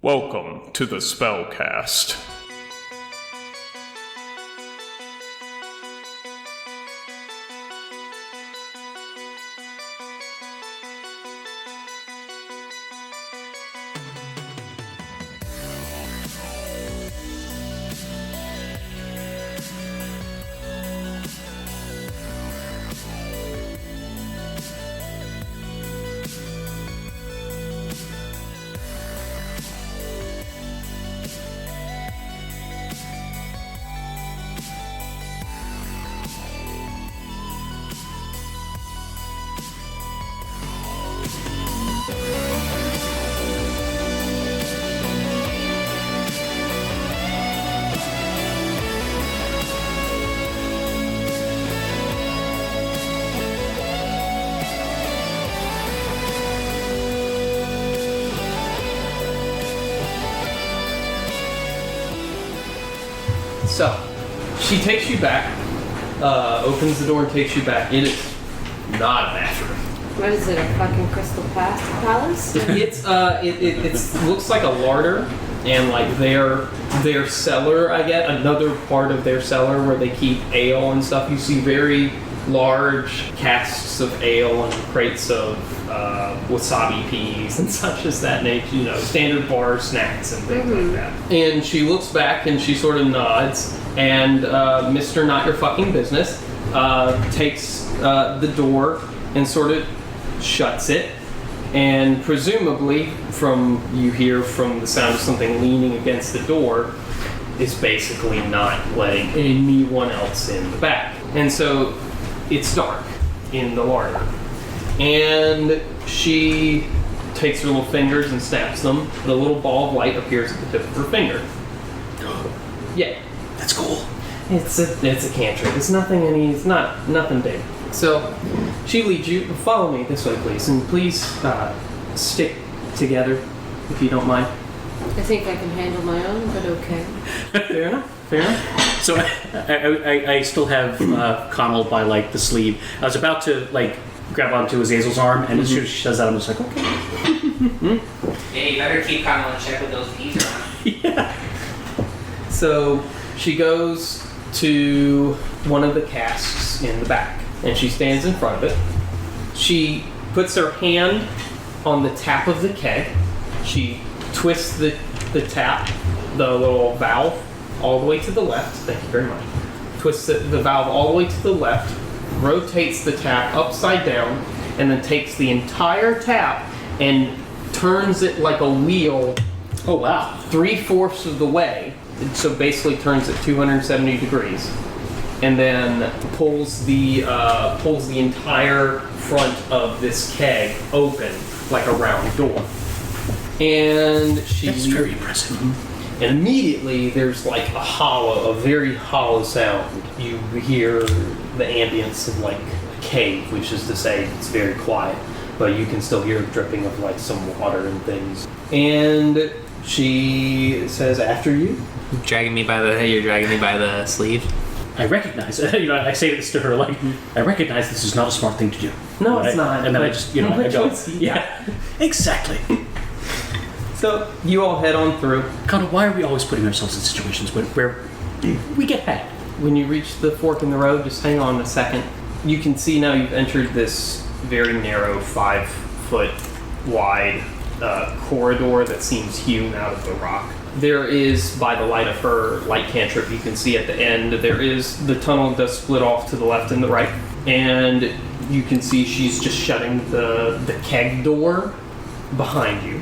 Welcome to the SpellCast. So, she takes you back, opens the door and takes you back. It is not a bathroom. What is it, a fucking crystal palace? It looks like a larder and like their cellar, I guess, another part of their cellar where they keep ale and stuff. You see very large casks of ale and crates of wasabi peas and such as that nature, you know, standard bar snacks and things like that. And she looks back and she sort of nods, and Mr. Not Your Fucking Business takes the door and sort of shuts it, and presumably you hear from the sound of something leaning against the door is basically not letting anyone else in the back. And so it's dark in the larder. And she takes her little fingers and snaps them. The little ball of light appears at the tip of her finger. Yeah. That's cool. It's a cantrip. It's nothing big. So she leads you. Follow me this way, please. And please stick together, if you don't mind. I think I can handle my own, but okay. Fair enough. So I still have Conall by like the sleeve. I was about to like grab onto Azazel's arm, and as soon as she does that, I'm just like, okay. Yeah, you better keep Conall in check with those peas around. Yeah. So she goes to one of the casks in the back, and she stands in front of it. She puts her hand on the tap of the keg. She twists the tap, the little valve, all the way to the left. Thank you very much. Twists the valve all the way to the left, rotates the tap upside down, and then takes the entire tap and turns it like a wheel. Oh wow! 3/4 of the way. So basically turns it 270 degrees, and then pulls the entire front of this keg open like a round door. And That's very impressive. And immediately there's like a very hollow sound. You hear the ambience of like a cave, which is to say it's very quiet, but you can still hear dripping of like some water and things. And she says, "After you." You're dragging me by the sleeve. I recognize, I say this to her like, I recognize this is not a smart thing to do. No, right? it's not. And then I just, I go, yeah, exactly. So you all head on through. Conall, why are we always putting ourselves in situations where we get had? When you reach the fork in the road, just hang on a second. You can see now you've entered this very narrow 5-foot wide corridor that seems hewn out of the rock. There is, by the light of her light cantrip, you can see at the end, the tunnel does split off to the left and the right, and you can see she's just shutting the keg door behind you.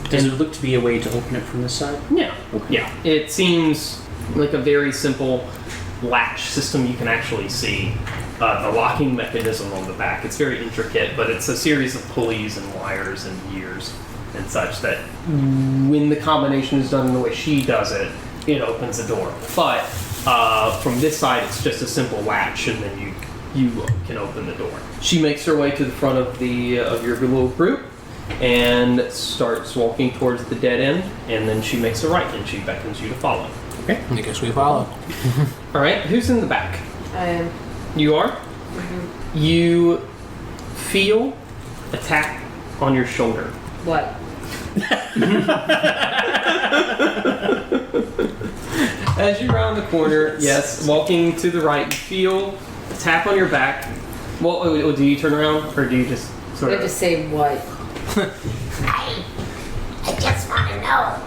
Does it look to be a way to open it from this side? Yeah. Okay. Yeah. It seems like a very simple latch system. You can actually see the locking mechanism on the back. It's very intricate, but it's a series of pulleys and wires and gears and such that when the combination is done in the way she does it, it opens the door. But from this side, it's just a simple latch, and then you can open the door. She makes her way to the front of your little group and starts walking towards the dead end, and then she makes a right and she beckons you to follow. Okay, I guess we follow. All right, who's in the back? I am. You are? Mm-hmm. You feel a tap on your shoulder. What? As you round the corner, yes, walking to the right, you feel a tap on your back. Well, do you turn around, or do you just sort I of... just say what? I just want to know,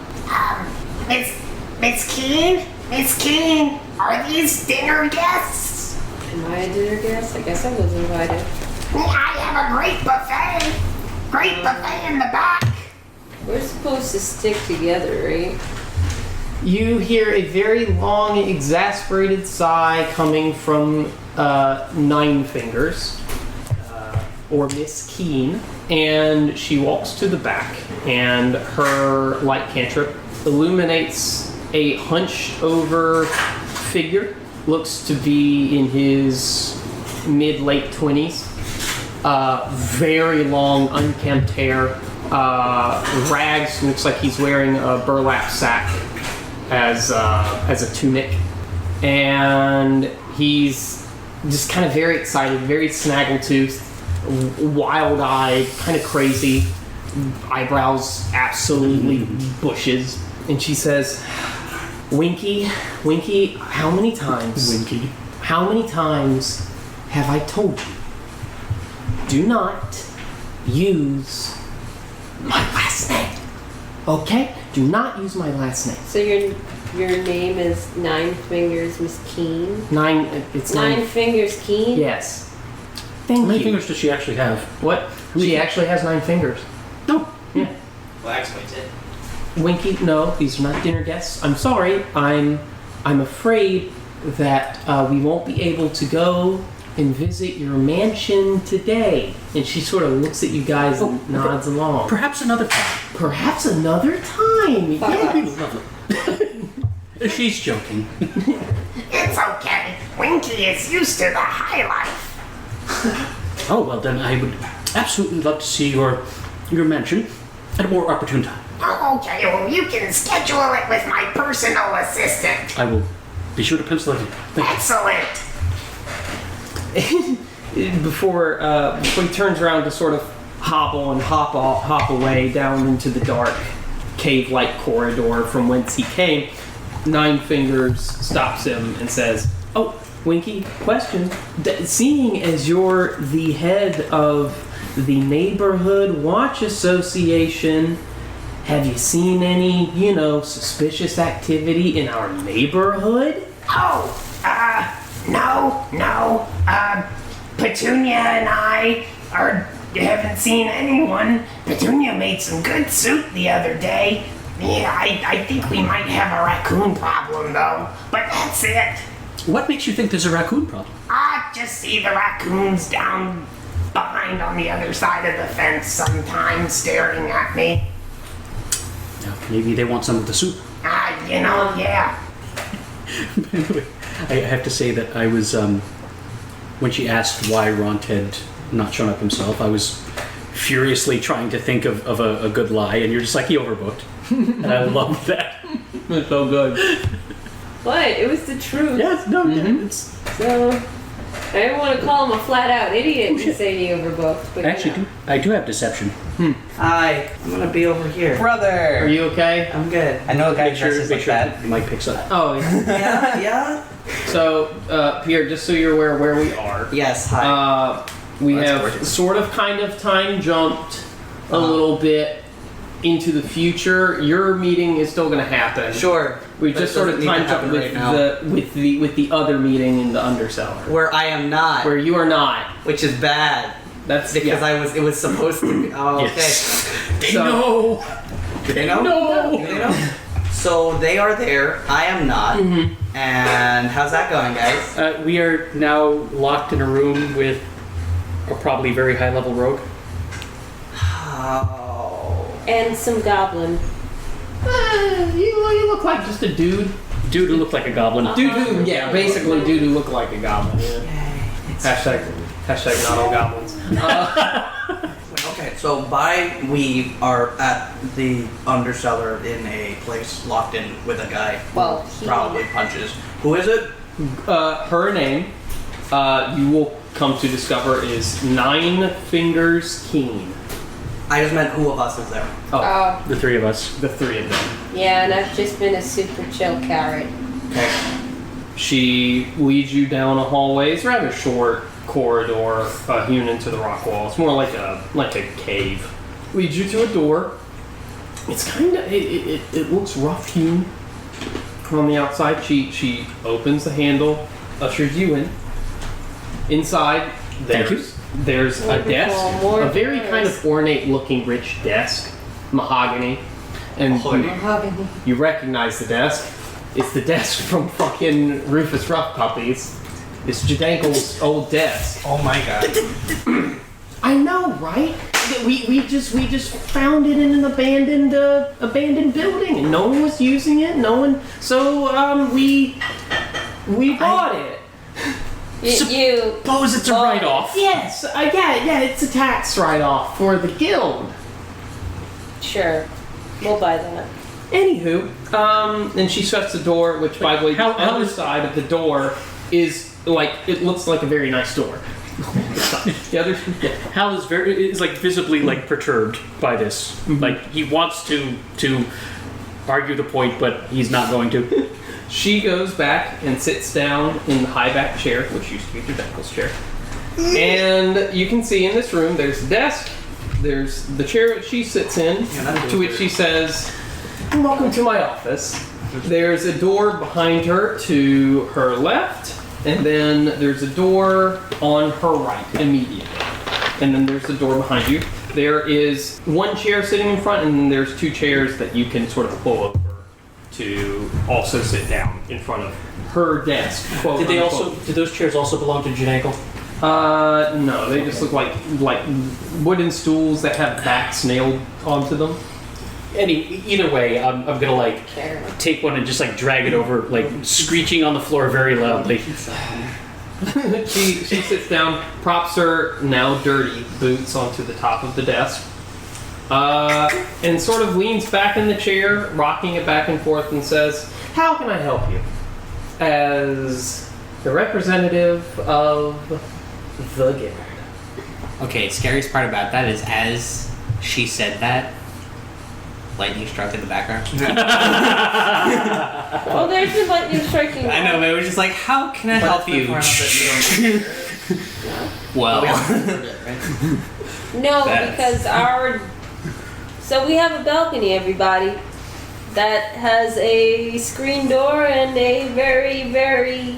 Miss Keen, are these dinner guests? Am I a dinner guest? I guess I was invited. I have a great buffet in the back. We're supposed to stick together, right? You hear a very long, exasperated sigh coming from Nine Fingers, or Miss Keen, and she walks to the back, and her light cantrip illuminates a hunched over figure. Looks to be in his mid-late 20s. Very long, unkempt hair. Rags. Looks like he's wearing a burlap sack as a tunic, and he's just kind of very excited, very snaggletooth, wild-eyed, kind of crazy, eyebrows absolutely bushes. And she says, Winky, how many times have I told you, do not use my last name, okay? Do not use my last name. So your name is Nine Fingers Miss Keen? It's Nine Fingers Keen? Yes. How Thank many you. fingers does she actually have? What? She actually has 9 fingers. No. Yeah. Well, that explains it. Winky, no, these are not dinner guests. I'm sorry. I'm afraid that we won't be able to go and visit your mansion today. And she sort of looks at you guys and nods along. Perhaps another time. Perhaps another time. Fuck Yeah. off. Lovely. She's joking. It's okay. Winky is used to the high life. Oh, well then I would absolutely love to see your mansion at a more opportune time. Oh, okay, well, you can schedule it with my personal assistant. I will be sure to pencil it in. Thank you. Excellent. Before he turns around to sort of hobble and hop away down into the dark cave-like corridor from whence he came, Nine Fingers stops him and says, "Oh, Winky, question. Seeing as you're the head of the Neighborhood Watch Association, have you seen any, suspicious activity in our neighborhood?" Oh, no. Petunia and I haven't seen anyone. Petunia made some good soup the other day. Yeah, I think we might have a raccoon problem, though. But that's it. What makes you think there's a raccoon problem? Just see the raccoons down behind on the other side of the fence sometimes staring at me. Now, maybe they want some of the soup. Yeah. I have to say that I was, when she asked why Ront had not shown up himself, I was furiously trying to think of a good lie, and you're just like, he overbooked. And I love that. It's so good. What? It was the truth. Yes, no, it's... So, I didn't want to call him a flat-out idiot and say he overbooked, but Actually, I do have deception. Hi, I'm gonna be over here. Brother, are you okay? I'm good. I know a guy dresses like that. the mic picks up. Oh, yeah. Yeah? So, Pierre, just so you're aware where we are, Yes, hi. we That's have gorgeous. sort of kind of time jumped a little bit into the future. Your meeting is still going to happen. Sure. We've But just it sort of doesn't need time to jumped happen with right now. with the other meeting in the Undercellar, Where I am not, where you are not. which is bad. That's Because yeah. it was supposed to be. Oh, okay. Yes. They So- know! Do they know? No. Do they know? So they are there. I am not. Mm-hmm. And how's that going, guys? We are now locked in a room with a probably very high-level rogue. Oh. And some goblin. You look like just a dude. Dude who looked like a goblin. Dude who, yeah, basically dude who looked like a goblin. Yeah. Hashtag not all goblins. Okay, so we are at the Undercellar in a place locked in with a guy who Well, probably punches. Who is it? Her name, you will come to discover, is Nine Fingers Keen. I just meant who of us is there. Oh, The three of us. The three of them. yeah, and I've just been a super chill carrot. Okay. She leads you down a hallway. It's a rather short corridor hewn into the rock wall. It's more like a cave. Leads you to a door. It's kind of it looks rough hewn on the outside. She opens the handle, ushers you in. Inside, there's a desk, More a very doors. kind of ornate looking, rich desk, mahogany, and Mahogany. you recognize the desk. It's the desk from fucking Rufus Rough Puppies. It's Jadankel's old desk. Oh my god. I know, right? We just found it in an abandoned building, and no one was using it. No one. So we bought it. You Suppose it's a write-off. Yes, yeah. It's a tax write-off for the guild. sure. We'll buy that. Anywho, and she shuts the door, which, by the way, How the other is- side of the door is like, it looks like a very nice door. The other, yeah. Hal is like visibly like perturbed by this. Like he wants to argue the point, but he's not going to. She goes back and sits down in the high back chair, which used to be Jadankel's chair. And you can see in this room, there's a desk, there's the chair that she sits in, to which she says, "Welcome to my office." There's a door behind her to her left, and then there's a door on her right immediately. And then there's a door behind you. There is one chair sitting in front, and then there's two chairs that you can sort of pull over to also sit down in front of her desk. Quote, Did unquote. those chairs also belong to Jadankel? No, they just look like wooden stools that have backs nailed onto them. Either way, I'm gonna like Carrot. take one and just like drag it over, like screeching on the floor very loudly. She sits down, props her now dirty boots onto the top of the desk, and sort of leans back in the chair, rocking it back and forth, and says, "How can I help you? As the representative of the guild." Okay, scariest part about that is as she said that, lightning struck in the background. Well, there's the lightning striking. I know, but it was just like, how can I help you? Well, No, That's- because so we have a balcony, everybody, that has a screen door and a very, very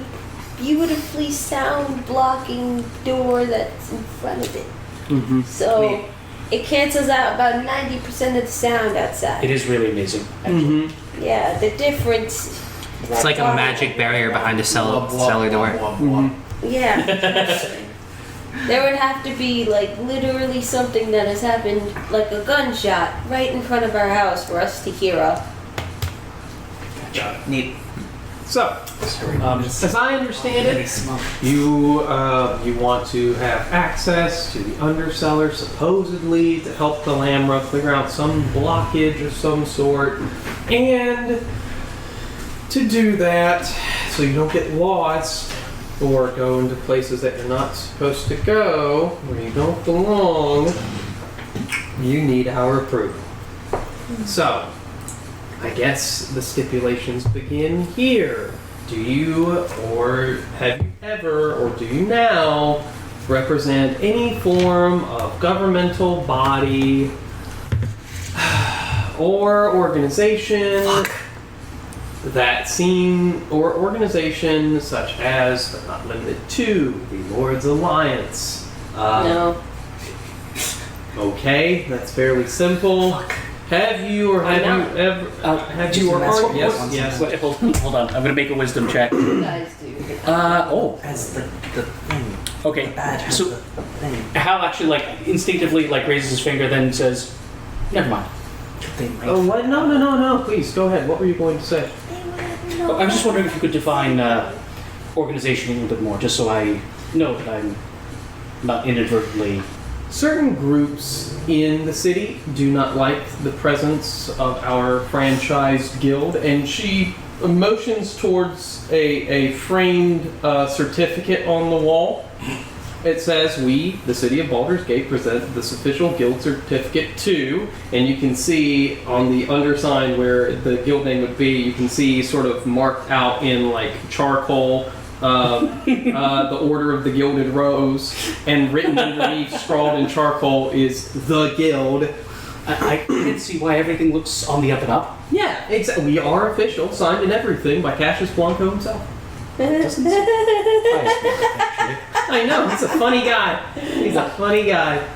beautifully sound blocking door that's in front of it. Mm-hmm. So it cancels out about 90% of the sound outside. It is really amazing. Mm-hmm. Yeah, the difference. it's like a magic barrier behind a cellar door. Yeah. There would have to be like literally something that has happened, like a gunshot, right in front of our house for us to hear of. Neat. So, as I understand it, you want to have access to the undercellar, supposedly to help the Lamra clear out some blockage of some sort, and to do that so you don't get lost or go into places that you're not supposed to go, where you don't belong. You need our approval. So, I guess the stipulations begin here. Do you, or have you ever, or do you now, represent any form of governmental body or organization or organization such as, but not limited to, the Lord's Alliance? No. Okay, that's fairly simple. Have you or have you ever? Have you or are you? Yes. Wait, hold on. I'm gonna make a wisdom check. You guys do. As the thing. Okay. Badge has So the thing. Hal actually like instinctively like raises his finger, then says, "Never mind." They might Oh, what? No. Please go ahead. What were you going to say? I was just wondering if you could define organization a little bit more, just so I know that I'm not inadvertently. Certain groups in the city do not like the presence of our franchised guild, and she motions towards a framed certificate on the wall It says, we, the city of Baldur's Gate, present this official guild certificate to, and you can see on the underside where the guild name would be, you can see sort of marked out in like charcoal, the Order of the Gilded Rose, and written underneath, scrawled in charcoal, is the guild. I can see why everything looks on the up and up. Yeah, we are official, signed and everything by Cassius Blanco himself. Doesn't surprise me, actually. I know, he's a funny guy. He's a funny guy.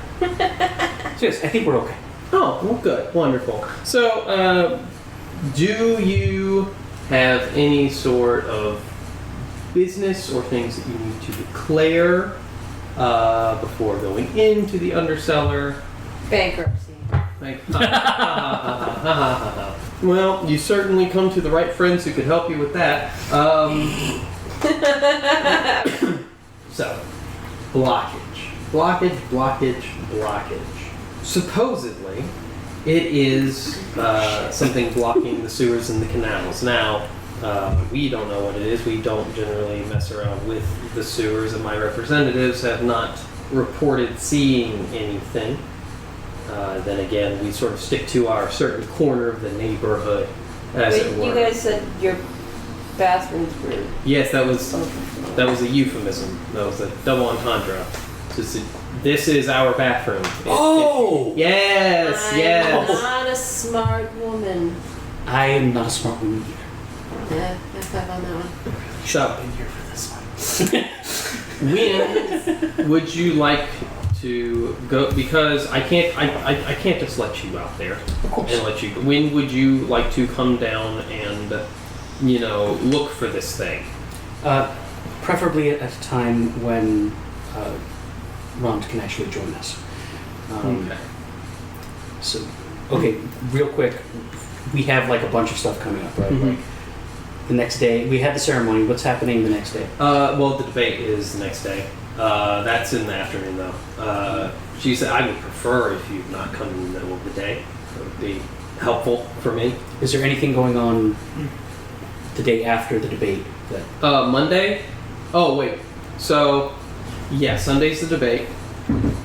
So yes, I think we're okay. Oh, well, good. Wonderful. So, do you have any sort of business or things that you need to declare before going into the undercellar? Bankruptcy. Like, well, you certainly come to the right friends who could help you with that. So, blockage. Supposedly, it is something blocking the sewers and the canals. Now, we don't know what it is. We don't generally mess around with the sewers, and my representatives have not reported seeing anything. Then again, we sort of stick to our certain corner of the neighborhood, as it were. You guys said your bathrooms were... Yes, that was a euphemism. That was a double entendre. This is our bathroom. Yes. I'm not a smart woman. I am not a smart woman either. Yeah, high five on that one. So, I'm here for this one. when would you like to go? Because I can't just let you out there and let you. When would you like to come down and look for this thing? Preferably at a time when Ront can actually join us. Okay. So, real quick, we have like a bunch of stuff coming up, right? Mhm. Like the next day, we had the ceremony. What's happening the next day? Well, the debate is the next day. That's in the afternoon, though. She said, I would prefer if you'd not come in the middle of the day. It would be helpful for me. Is there anything going on the day after the debate? That Monday? Oh, wait. So, yeah, Sunday's the debate.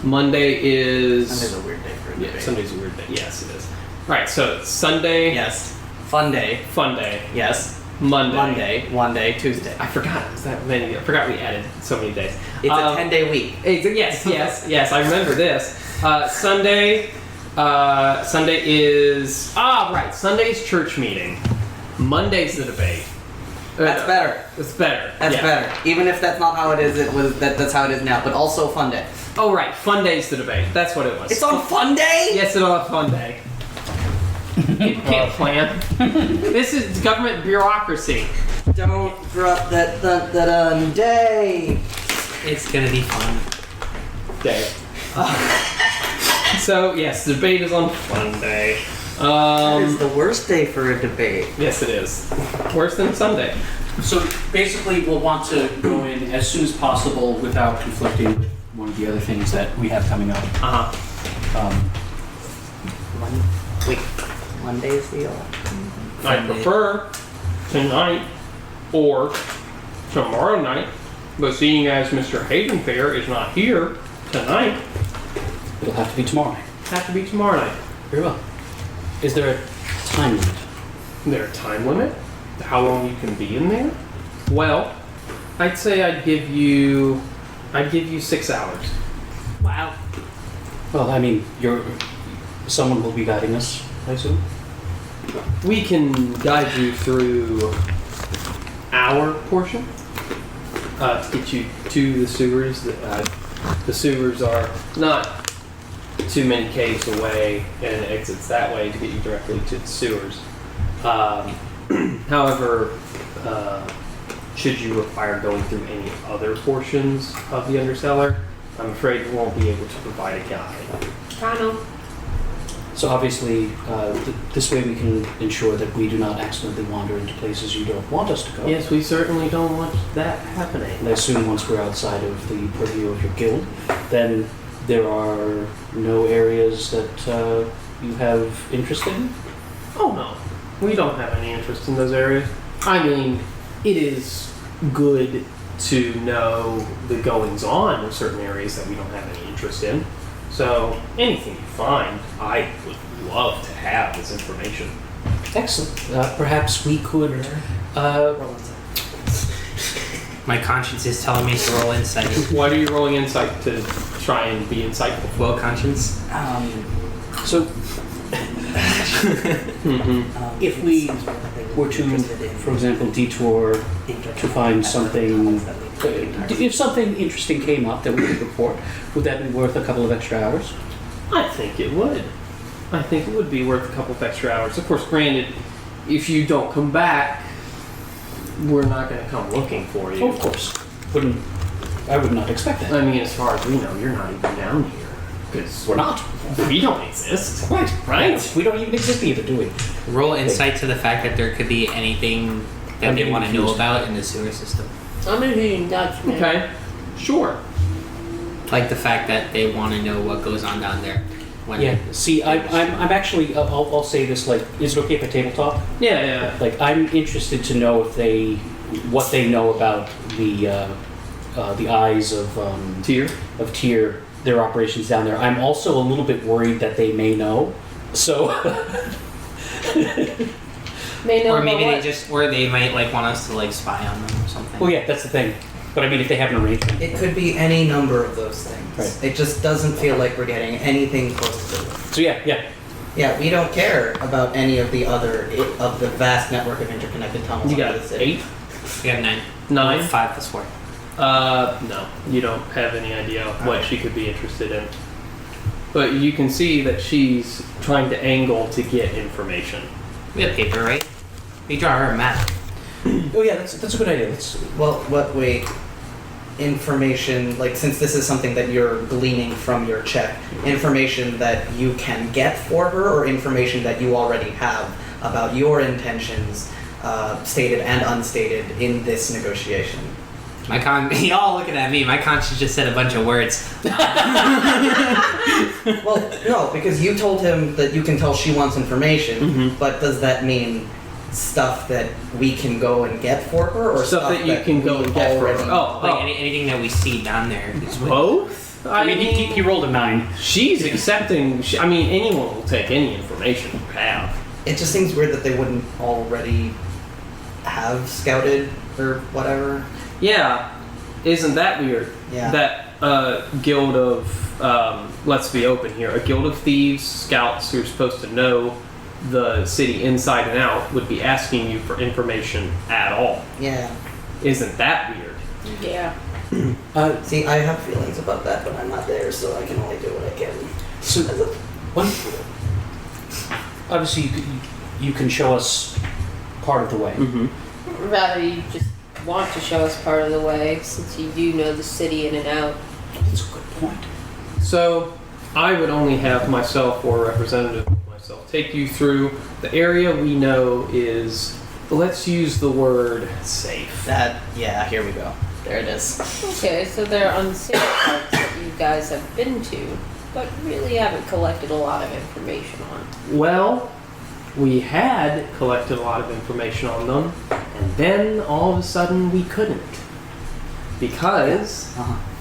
Monday is... Sunday's a weird day for a debate. Yeah, Sunday's a weird day. Yes, it is. Alright, so Sunday... Yes. Fun day. Fun day. Yes. Monday. Monday, Tuesday. I forgot. It was that many. I forgot we added so many days. It's a 10-day week. Yes. I remember this. Sunday is right. Sunday's church meeting. Monday's the debate. That's better. It's better. That's yeah. better. Even if that's not how it is, that's how it is now. But also fun day. Oh right, fun day's the debate. That's what it was. It's on fun day? Yes, it's on fun day. You can't plan. This is government bureaucracy. Don't drop that day. It's gonna be fun. Day. So yes, the debate is on fun day. That is the worst day for a debate. Yes, it is. Worse than Sunday. So basically, we'll want to go in as soon as possible without conflicting with one of the other things that we have coming up. One day is the I prefer tonight or tomorrow night, but seeing as Mr. Havenfair is not here tonight, It'll have to be tomorrow night. have to be tomorrow night. Very well. Is there a time limit? Is there a time limit? How long you can be in there? Well, I'd say I'd give you 6 hours. Wow. Well, I mean, someone will be guiding us, I assume. We can guide you through our portion to get you to the sewers. The sewers are not too many caves away, and exits that way to get you directly to the sewers. However, should you require going through any other portions of the undercellar, I'm afraid we won't be able to provide a guide. Conall. So obviously, this way we can ensure that we do not accidentally wander into places you don't want us to go. Yes, we certainly don't want that happening. And I assume once we're outside of the purview of your guild, then there are no areas that you have interest in? Oh no, we don't have any interest in those areas. I mean, it is good to know the goings on of certain areas that we don't have any interest in. So anything you find, I would love to have as information. Excellent. Perhaps we could. My conscience is telling me to roll insight. Why are you rolling insight to try and be insightful? Well, conscience. So, if we were to, for example, detour to find something, if something interesting came up that we could report, would that be worth a couple of extra hours? I think it would. I think it would be worth a couple of extra hours. Of course, granted, if you don't come back, we're not going to come looking for you. Oh, of course. I would not expect that. I mean, as far as we know, you're not even down here. Because We're not. we don't exist. Right. Right? We don't even exist either, do we? Roll insight to the fact that there could be anything that I'm they getting want to know confused. about in the sewer system. I'm gonna be in Dutch, man. Okay. Sure. Like the fact that they want to know what goes on down there. When Yeah. See, I'm actually. I'll say this. Like, is it okay if I table talk? Yeah. Like, I'm interested to know what they know about the eyes of Tier. Tyr, their operations down there. I'm also a little bit worried that they may know. So, May know or about maybe what? they might like want us to like spy on them or something. well, yeah, that's the thing. But I mean, if they have an arrangement, It could be any number of those things. Right. It just doesn't feel like we're getting anything close to it. so yeah. Yeah, we don't care about any of the of the vast network of interconnected tunnels. You under got the city. 8? We have 9. 9? 5 plus 4. No. You don't have any idea what she could be interested in. But you can see that she's trying to angle to get information. We have paper, right? We draw her a map. Oh yeah, that's a good idea. Wait. Information, like, since this is something that you're gleaning from your check, information that you can get for her, or information that you already have about your intentions, stated and unstated, in this negotiation. Y'all looking at me. My conscience just said a bunch of words. Well, no, because you told him that you can tell she wants information, but does that mean stuff that we can go and get for her, or Stuff that you can go we and get for her. already- Like anything that we see down there. Is what- Both? I mean, he rolled a 9. She's accepting. Anyone will take any information you have. It just seems weird that they wouldn't already have scouted or whatever. Yeah, isn't that weird? Yeah. That guild of, let's be open here, a guild of thieves, scouts who are supposed to know the city inside and out would be asking you for information at all. Yeah. Isn't that weird? Yeah. See, I have feelings about that, but I'm not there, so I can only do what I can. So, one, obviously, you can show us part of the way. Mm-hmm. Rather, you just want to show us part of the way, since you do know the city in and out. That's a good point. So, I would only have myself or a representative of myself take you through the area we know is, let's use the word safe. Yeah, here we go. There it is. Okay, so there are unsafe parts that you guys have been to, but really haven't collected a lot of information on. Well, we had collected a lot of information on them, and then all of a sudden we couldn't. Because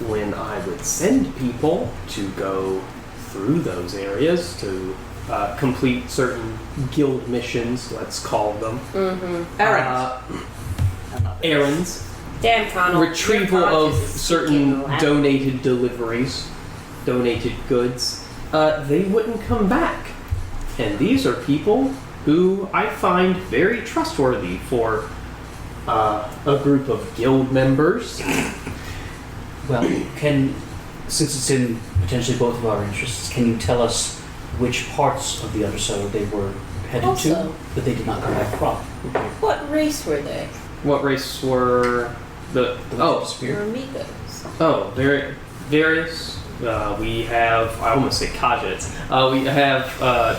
when I would send people to go through those areas to complete certain guild missions, let's call them, errands, Damn, Conall. retrieval your of conscience is certain speaking loud. donated deliveries, donated goods, they wouldn't come back. And these are people who I find very trustworthy for a group of guild members. Well, since it's in potentially both of our interests, can you tell us which parts of the other side they were headed Also. to that they did not come back from? What race were they? What race were the? The Oh, disappeared? Amigos. very various. We have, I almost say Kajits. We have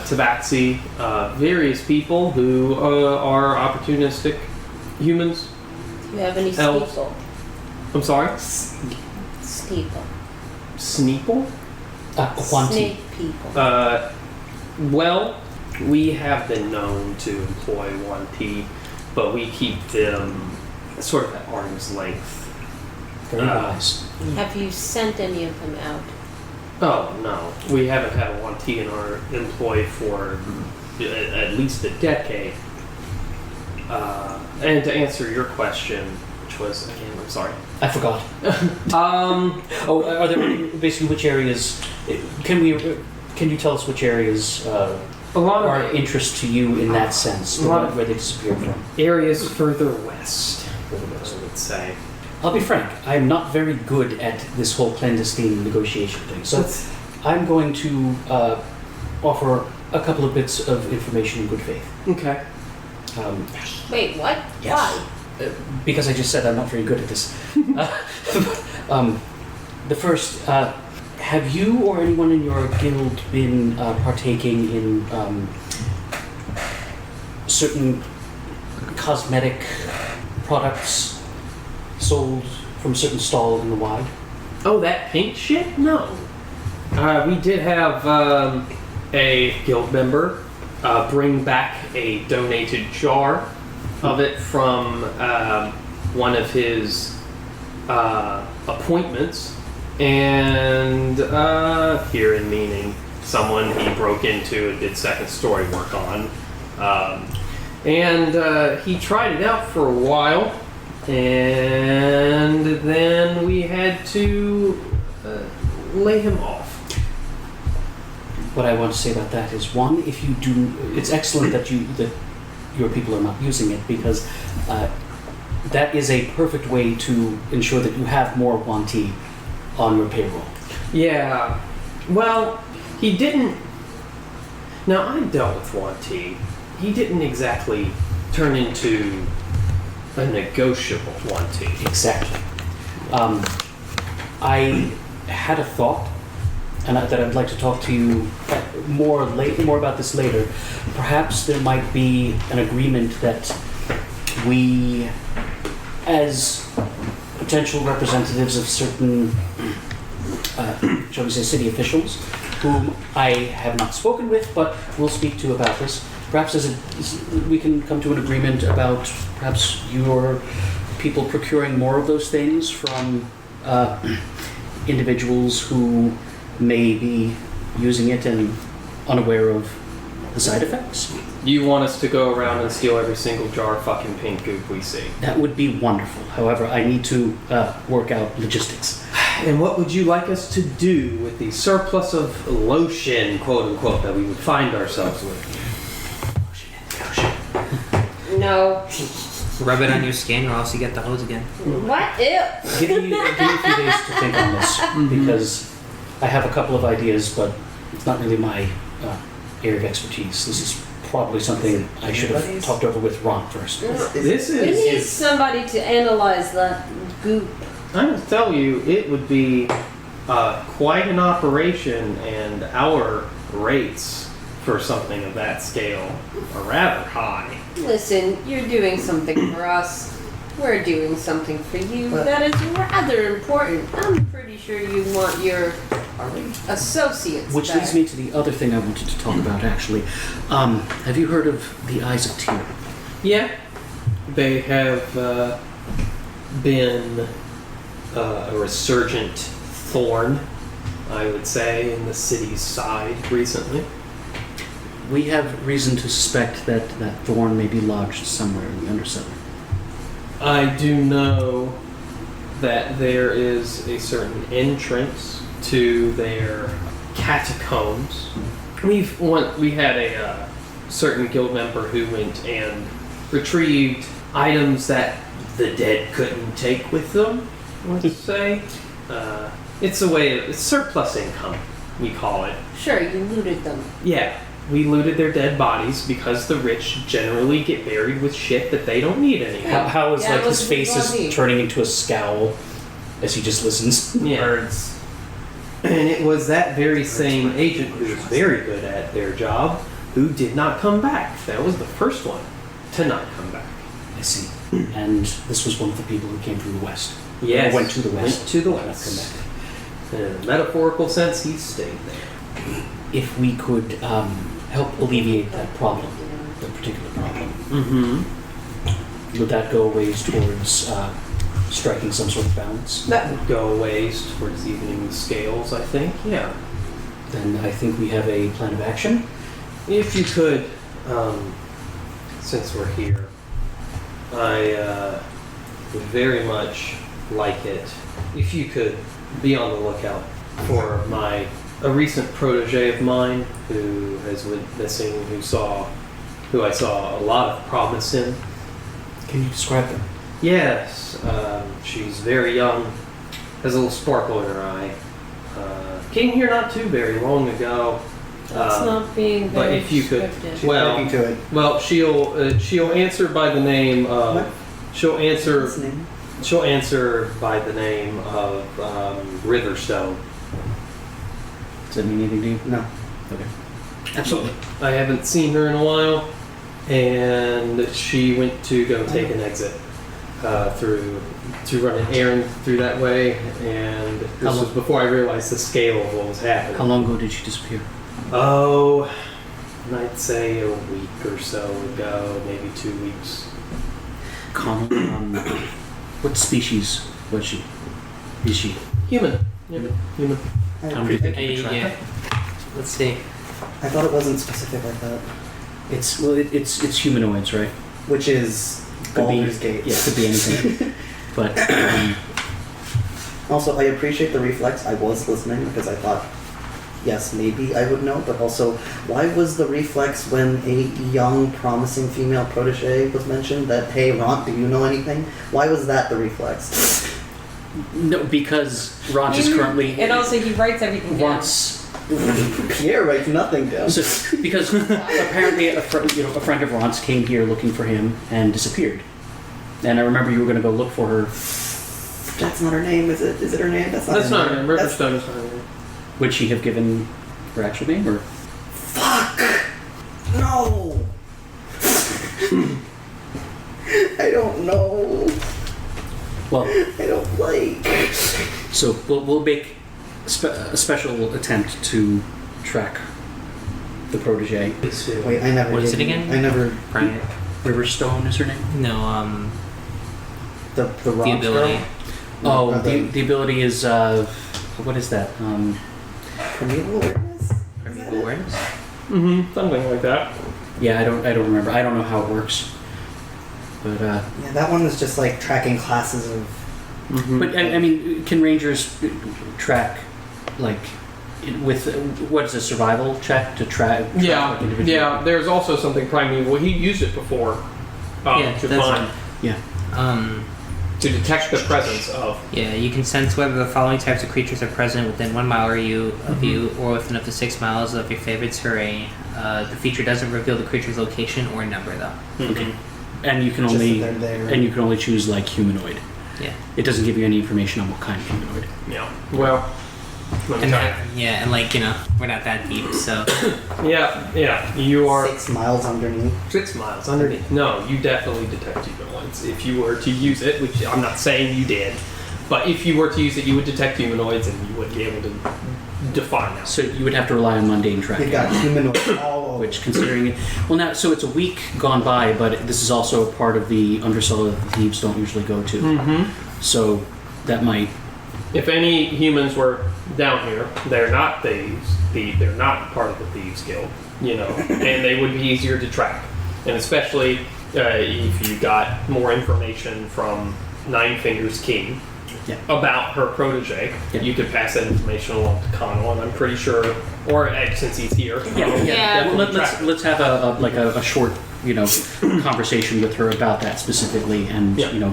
Tabaxi, various people who are opportunistic humans. Do you have any Elves. steeple? I'm sorry? Steeple. Sneeple? Quanti. Snake people. Well, we have been known to employ 1P, but we keep them sort of at arm's length. Very wise. Have you sent any of them out? Oh, no. We haven't had a Wanti in our employ for at least a decade. And to answer your question, which was, again, I'm sorry. I forgot. Are there basically which areas? Can you tell us which areas A lot are of of interest to you in that sense? Where they disappeared from? areas further west, I would say. I'll be frank. I'm not very good at this whole clandestine negotiation thing, so I'm going to offer a couple of bits of information in good faith. Okay. Wait, what? Yes. Why? Because I just said I'm not very good at this. The first, have you or anyone in your guild been partaking in certain cosmetic products sold from a certain stall in the wild? Oh, that pink shit? No. We did have a guild member bring back a donated jar of it from one of his appointments, and here in meaning someone he broke into and did second story work on, and he tried it out for a while, and then we had to lay him off. What I want to say about that is, one, if you do, it's excellent that your people are not using it, because that is a perfect way to ensure that you have more Wanti on your payroll. Yeah. Well, he didn't. Now, I dealt with Wanti. He didn't exactly turn into a negotiable Wanti. Exactly. I had a thought, and that I'd like to talk to you more about this later. Perhaps there might be an agreement that we, as potential representatives of certain, shall we say, city officials, whom I have not spoken with, but will speak to about this, perhaps we can come to an agreement about perhaps your people procuring more of those things from individuals who may be using it and unaware of the side effects. You want us to go around and steal every single jar of fucking pink goop we see? That would be wonderful. However, I need to work out logistics. And what would you like us to do with the surplus of lotion, quote unquote, that we would find ourselves with? No. Rub it on your skin, or else you get the hose again. What? Ew. Give me a few days to think on this, because I have a couple of ideas, but it's not really my area of expertise. This is probably something I should have talked over with Ron first. This We need is. somebody to analyze that goop. I will tell you, it would be quite an operation, and our rates for something of that scale are rather high. Listen, you're doing something for us. We're doing something for you. That is rather important. I'm pretty sure you want your associates Which back. leads me to the other thing I wanted to talk about, actually. Have you heard of the Eyes of Tyr? Yeah, they have been a resurgent thorn, I would say, in the city's side recently. We have reason to suspect that that thorn may be lodged somewhere in the Undercellar. I do know that there is a certain entrance to their catacombs. We had a certain guild member who went and retrieved items that the dead couldn't take with them, let's say. It's a way of, it's surplus income, we call it. Sure, you looted them. Yeah, we looted their dead bodies because the rich generally get buried with shit that they don't need anymore. How is Yeah, like it his was face bloody. is turning into a scowl as he just listens? Yeah. Birds. And it was that very same agent who was very good at their job who did not come back. That was the first one to not come back. I see. And this was one of the people who came from the west. Yes. Or went to the west. Went to the Did not west. come back. In a metaphorical sense, he stayed there. If we could help alleviate that problem, that particular problem, Mm-hmm. would that go a ways towards striking some sort of balance. That would go a ways towards evening the scales, I think. Yeah. Then I think we have a plan of action. If you could, since we're here, I would very much like it if you could be on the lookout for a recent protege of mine who has went missing, who I saw a lot of promise in. Can you describe them? Yes, she's very young, has a little sparkle in her eye. Came here not too very long ago. That's not being but very if you could, descriptive. Looking to it. well, she'll answer by the name of. What? She'll answer. What's his name? She'll answer by the name of Riverstone. Does that mean anything to you? No. Okay. Absolutely. I haven't seen her in a while, and she went to go take an exit to run an errand through that way, and this was before I realized the scale of what was happening. How long ago did she disappear? Oh, I'd say a week or so ago, maybe 2 weeks. Conall, what species was she? Is she? Human. Human. How many do you think you Hey, could track yeah. her? Let's see. I thought it wasn't specific like that. It's humanoids, right? Which is Could be- Baldur's Gate. Yeah, it could be anything. But Also, I appreciate the reflex. I was listening because I thought, yes, maybe I would know, but also, why was the reflex when a young, promising female protege was mentioned that, hey, Ront, do you know anything? Why was that the reflex? no, because Ront is currently And also, he writes everything down. wants. Pierre writes nothing down. So, because apparently a friend of Ront's came here looking for him and disappeared. And I remember you were going to go look for her. That's not her name, is it? Is it her name? That's That's not her name. That's- Riverstone is not her name. Would she have given her actual name, or? Fuck! No! I don't know. Well, I don't like. so we'll make a special attempt to track the protege. Wait, I never What is did- it again? I never. Brian. Riverstone is her name. No, The the Ront ability. girl? Oh, Or the ability is what is that? Primeval awareness? Primeval awareness. Mm-hmm. Something like that. Yeah, I don't remember. I don't know how it works. But Yeah, that one is just like tracking classes of. Mm-hmm. but I mean, can rangers track like with what is a survival check to track like, Yeah, individual? yeah. There's also something primeval. He used it before Yeah, to that's find to detect the presence of. Yeah, you can sense whether the following types of creatures are present within 1 mile of you, or within up to 6 miles of your favorite terrain. The feature doesn't reveal the creature's location or number, though. Okay. And you can Just only that they're there. and you can only choose like humanoid. Yeah. It doesn't give you any information on what kind of humanoid. Yeah. Well. let me And tell that, yeah, and like, we're not that deep, so. you. Yeah. You are 6 miles underneath. 6 miles underneath. No, you definitely detect humanoids. If you were to use it, which I'm not saying you did, but if you were to use it, you would detect humanoids and you would be able to define them. So you would have to rely on mundane tracking. You've got humanoids all over. Which, considering it, well, now so it's a week gone by, but this is also a part of the undercell that the thieves don't usually go to. Mm-hmm. So that might. If any humans were down here, they're not thieves. They're not part of the Thieves Guild, and they would be easier to track. And especially if you got more information from Nine Fingers King Yeah. about her protege, Yeah. you could pass that information along to Conall, and I'm pretty sure, or since he's here, Yeah. Conall can Yeah. definitely track it. Let's have a short conversation with her about that specifically, and Yeah.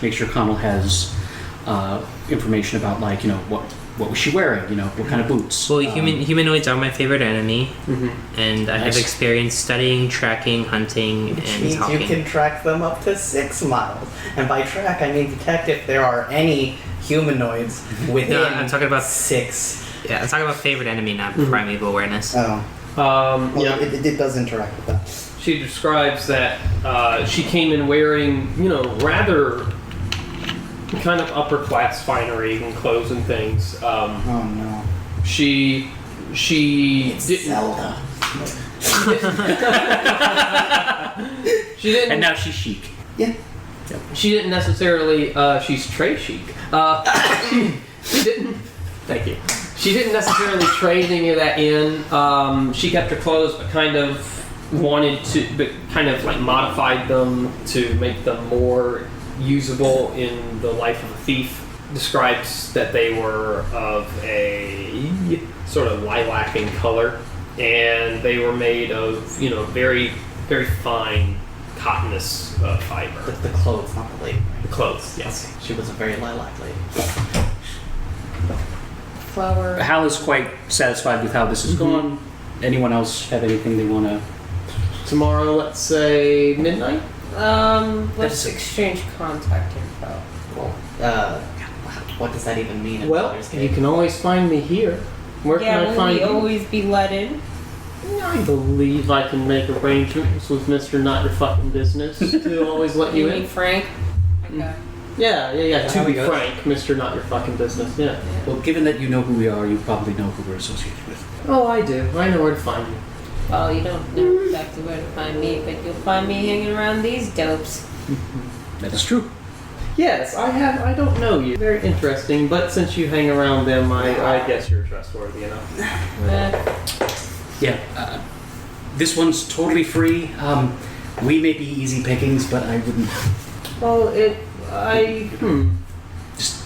make sure Conall has information about what was she wearing, what kind of boots. Well, humanoids are my favorite enemy, Mhm. and I have Nice. experience studying, tracking, hunting, Which and means talking. you can track them up to 6 miles. And by track, I mean detect if there are any humanoids within No, I'm talking about- 6. Yeah, I'm talking about favorite enemy, not primeval awareness. Oh. Yeah. Well, it does interact with that. She describes that she came in wearing, rather kind of upper class finery and clothes and things. Oh no. She It's didn't. Zelda. She didn't. And now she's chic. Yeah. She didn't necessarily. She's trade chic. She didn't. Thank you. She didn't necessarily trade any of that in. She kept her clothes, but kind of modified them to make them more usable in the life of a thief. Describes that they were of a sort of lilac in color, and they were made of very, very fine cottonous fiber. The clothes, not the lady. The clothes, yes. Okay. She was a very lilac lady. Flower. Hal is quite satisfied with how this has gone. Anyone else have anything they want to... Tomorrow, let's say midnight. Let's exchange contact info. Well, what does that even mean? In Well, Baldur's you Gate? can always find me here. Where can I will find we you? always be let in? I believe I can make arrangements with Mr. Not Your Fucking Business to always let you You mean in. Frank? Okay. Yeah. How To be it goes? frank, Mr. Not Your Fucking Business. Yeah. Well, given that you know who we are, you probably know who we're associated with. Oh, I do. I know where to find you. Well, you don't know exactly where to find me, but you'll find me hanging around these dopes. That is true. Yes, I have. I don't know you. Very interesting, but since you hang around them, I guess you're trustworthy enough. Yeah. This one's totally free. We may be easy pickings, but I wouldn't... Well, Just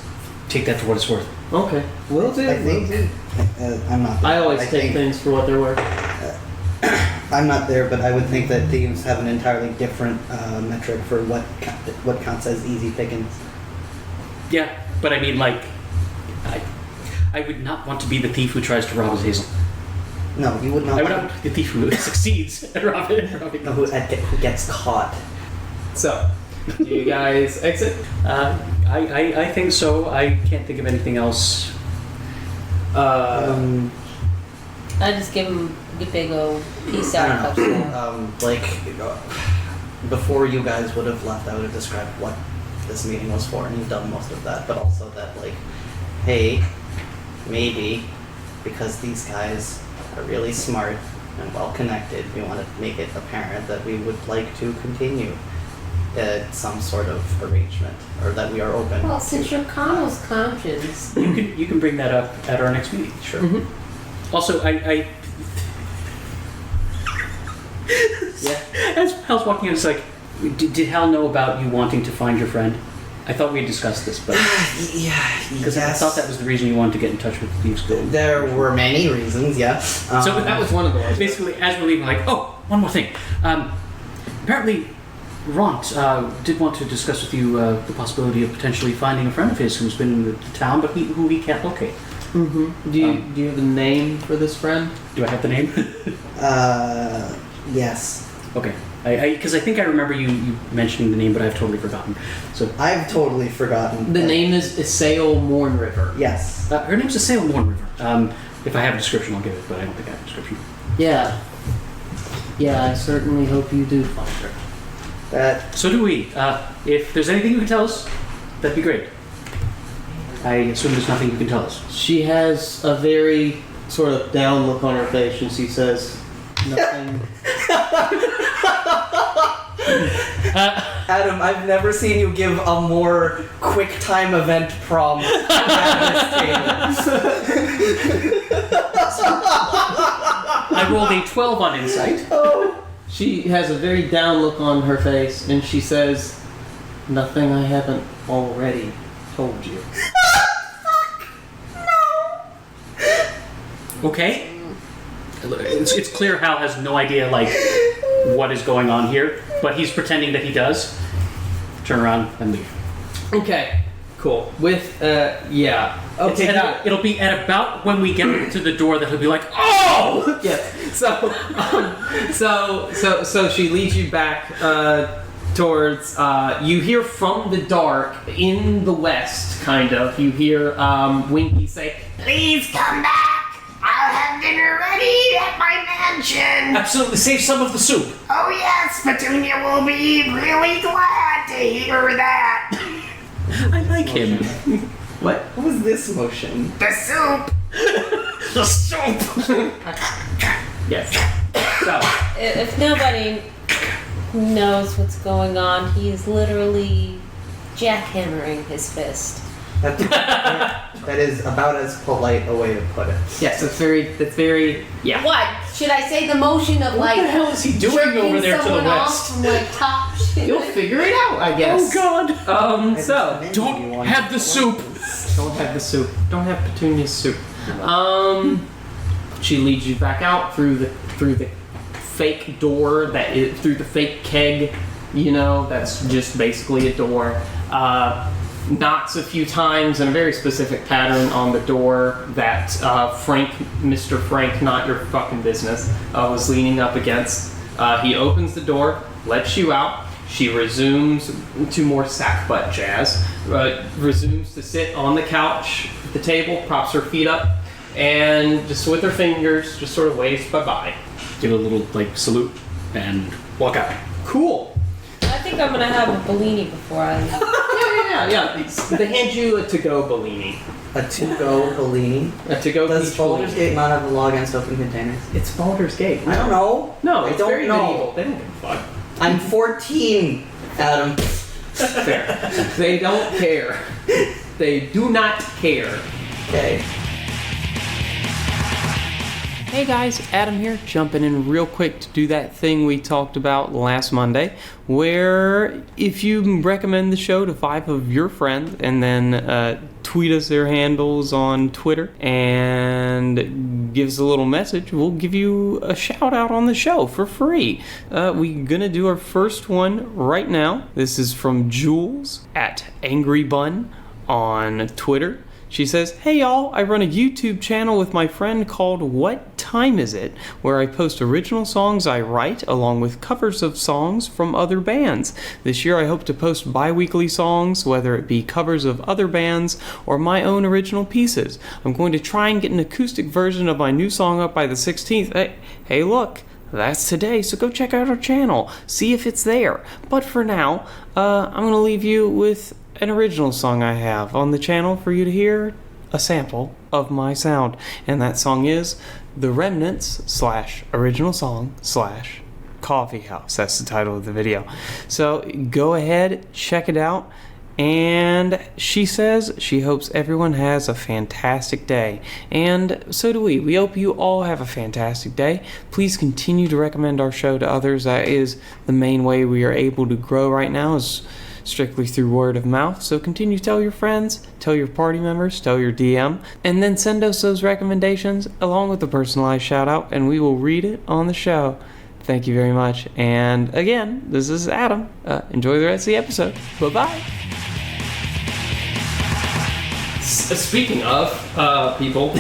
take that for what it's worth. Okay. Will do. I think I'm not there. I always take think things for what they're worth. I'm not there, but I would think that thieves have an entirely different metric for what counts as easy pickings. Yeah, but I mean, like... I would not want to be the thief who tries to rob Azazel. No, you would not. I would not be the thief who succeeds at robbing No, who gets caught. So, do you guys exit? I think so. I can't think of anything else. I just give him the big old peace out touchdown. Before you guys would have left, I would have described what this meeting was for, and you've done most of that, but also that, hey, maybe, because these guys are really smart and well connected, we want to make it apparent that we would like to continue some sort of arrangement, or that we are open. Well, since you're Connell's conscience. You can bring that up at our next meeting. Sure. Also, I Yeah. as Hal's walking in, it's like, did Hal know about you wanting to find your friend? I thought we had discussed this, but because I thought that was the reason you wanted to get in touch with the Thieves Guild. There were many reasons, yeah. So That was one of the ones. basically, as we're leaving, like, oh, one more thing. Apparently, Ront did want to discuss with you the possibility of potentially finding a friend of his who's been in the town, but who he can't locate. Mm-hmm. Do you have a name for this friend? Do I have the name? Yes. Okay. Because I think I remember you mentioning the name, but I've totally forgotten. So I've totally forgotten. The name is Azazel Mournriver. Yes. her name's Azazel Makeus. If I have a description, I'll give it, but I don't think I have a description. Yeah. Yeah, I certainly hope you do find her. So do we. If there's anything you can tell us, that'd be great. I assume there's nothing you can tell us. She has a very sort of down look on her face, and she says nothing. Adam, I've never seen you give a more quick time event prompt at this I rolled a 12 on insight. She has a very down look on her face, and she says, "Nothing I haven't already told you." Okay. It's clear Hal has no idea, like, what is going on here, but he's pretending that he does. Turn around and leave. Okay, cool. With yeah. Okay, got it. It'll be at about when we get to the door that he'll be like, oh! Yeah. So she leads you back towards. You hear from the dark in the west, kind of. You hear Winky say, Please come back. I'll have dinner ready at my mansion. Absolutely, save some of the soup. Oh yes, Petunia will be really glad to hear that. I like him. "What?" What was this motion? The soup. The soup! Yes. So If nobody who knows what's going on. He is literally jackhammering his fist. That is about as polite a way to put it. Yes, that's very, yeah. What? Should I say the motion of What the hell is he doing jerking over there to the someone off west? from like top shit? You'll figure it out, I guess. Oh God! So, Don't have the soup. don't have the soup. Don't have Petunia's soup. She leads you back out through the fake door through the fake keg. You know, that's just basically a door. Knocks a few times in a very specific pattern on the door that Mr. Frank, not your fucking business, was leaning up against. He opens the door, lets you out. She resumes to more sackbutt jazz. Resumes to sit on the couch at the table, props her feet up, and just with her fingers, just sort of waves bye-bye. Give a little salute and walk out. Cool. I think I'm gonna have a Bellini before I leave. Yeah. They hand you a to-go Bellini. A to-go Bellini. A to-go Does peach Baldur's Bellini. Gate not have a law against open containers? It's Baldur's Gate. I don't know. No, I it's don't very know. medieval. They don't give a fuck. I'm 14, Adam. Fair. They don't care. They do not care. Okay. Hey guys, Adam here, jumping in real quick to do that thing we talked about last Monday, where if you recommend the show to 5 of your friends and then tweet us their handles on Twitter and give us a little message, we'll give you a shout out on the show for free. We're gonna do our first one right now. This is from Jules at Angry Bun on Twitter. She says, "Hey y'all, I run a YouTube channel with my friend called What Time Is It, where I post original songs I write along with covers of songs from other bands. This year I hope to post bi-weekly songs, whether it be covers of other bands or my own original pieces. I'm going to try and get an acoustic version of my new song up by the 16th. Hey look, that's today, so go check out our channel, see if it's there. But for now, I'm going to leave you with an original song I have on the channel for you to hear a sample of my sound. And that song is The Remnants / original song / Coffee House. That's the title of the video. So go ahead, check it out. And she says she hopes everyone has a fantastic day. And so do we. We hope you all have a fantastic day. Please continue to recommend our show to others. That is the main way we are able to grow right now, is strictly through word of mouth. So continue to tell your friends, tell your party members, tell your DM, and then send us those recommendations along with a personalized shout out, and we will read it on the show. Thank you very much. And again, this is Adam. Enjoy the rest of the episode. Bye-bye. Speaking of people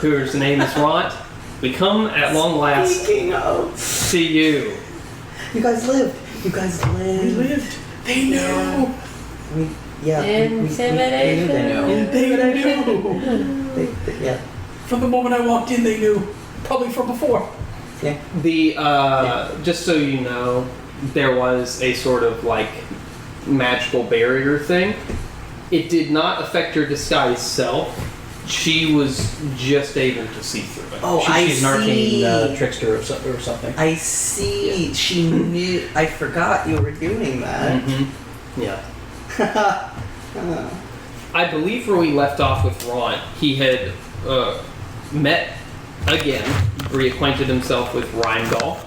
whose name is Ront, we come at long last Speaking of, to you. you guys lived. We lived. They knew. Intimidation. They knew. Yeah. From the moment I walked in, they knew. Probably from before. Yeah. The just so you know, there was a sort of magical barrier thing. It did not affect your disguise self. She was just able to see through it. Oh, She's an arcane trickster or something. I see. Yeah. She knew. I forgot you were doing that. Mm-hmm. Yeah. I believe where we left off with Ron, he had met again, reacquainted himself with Rheimdall,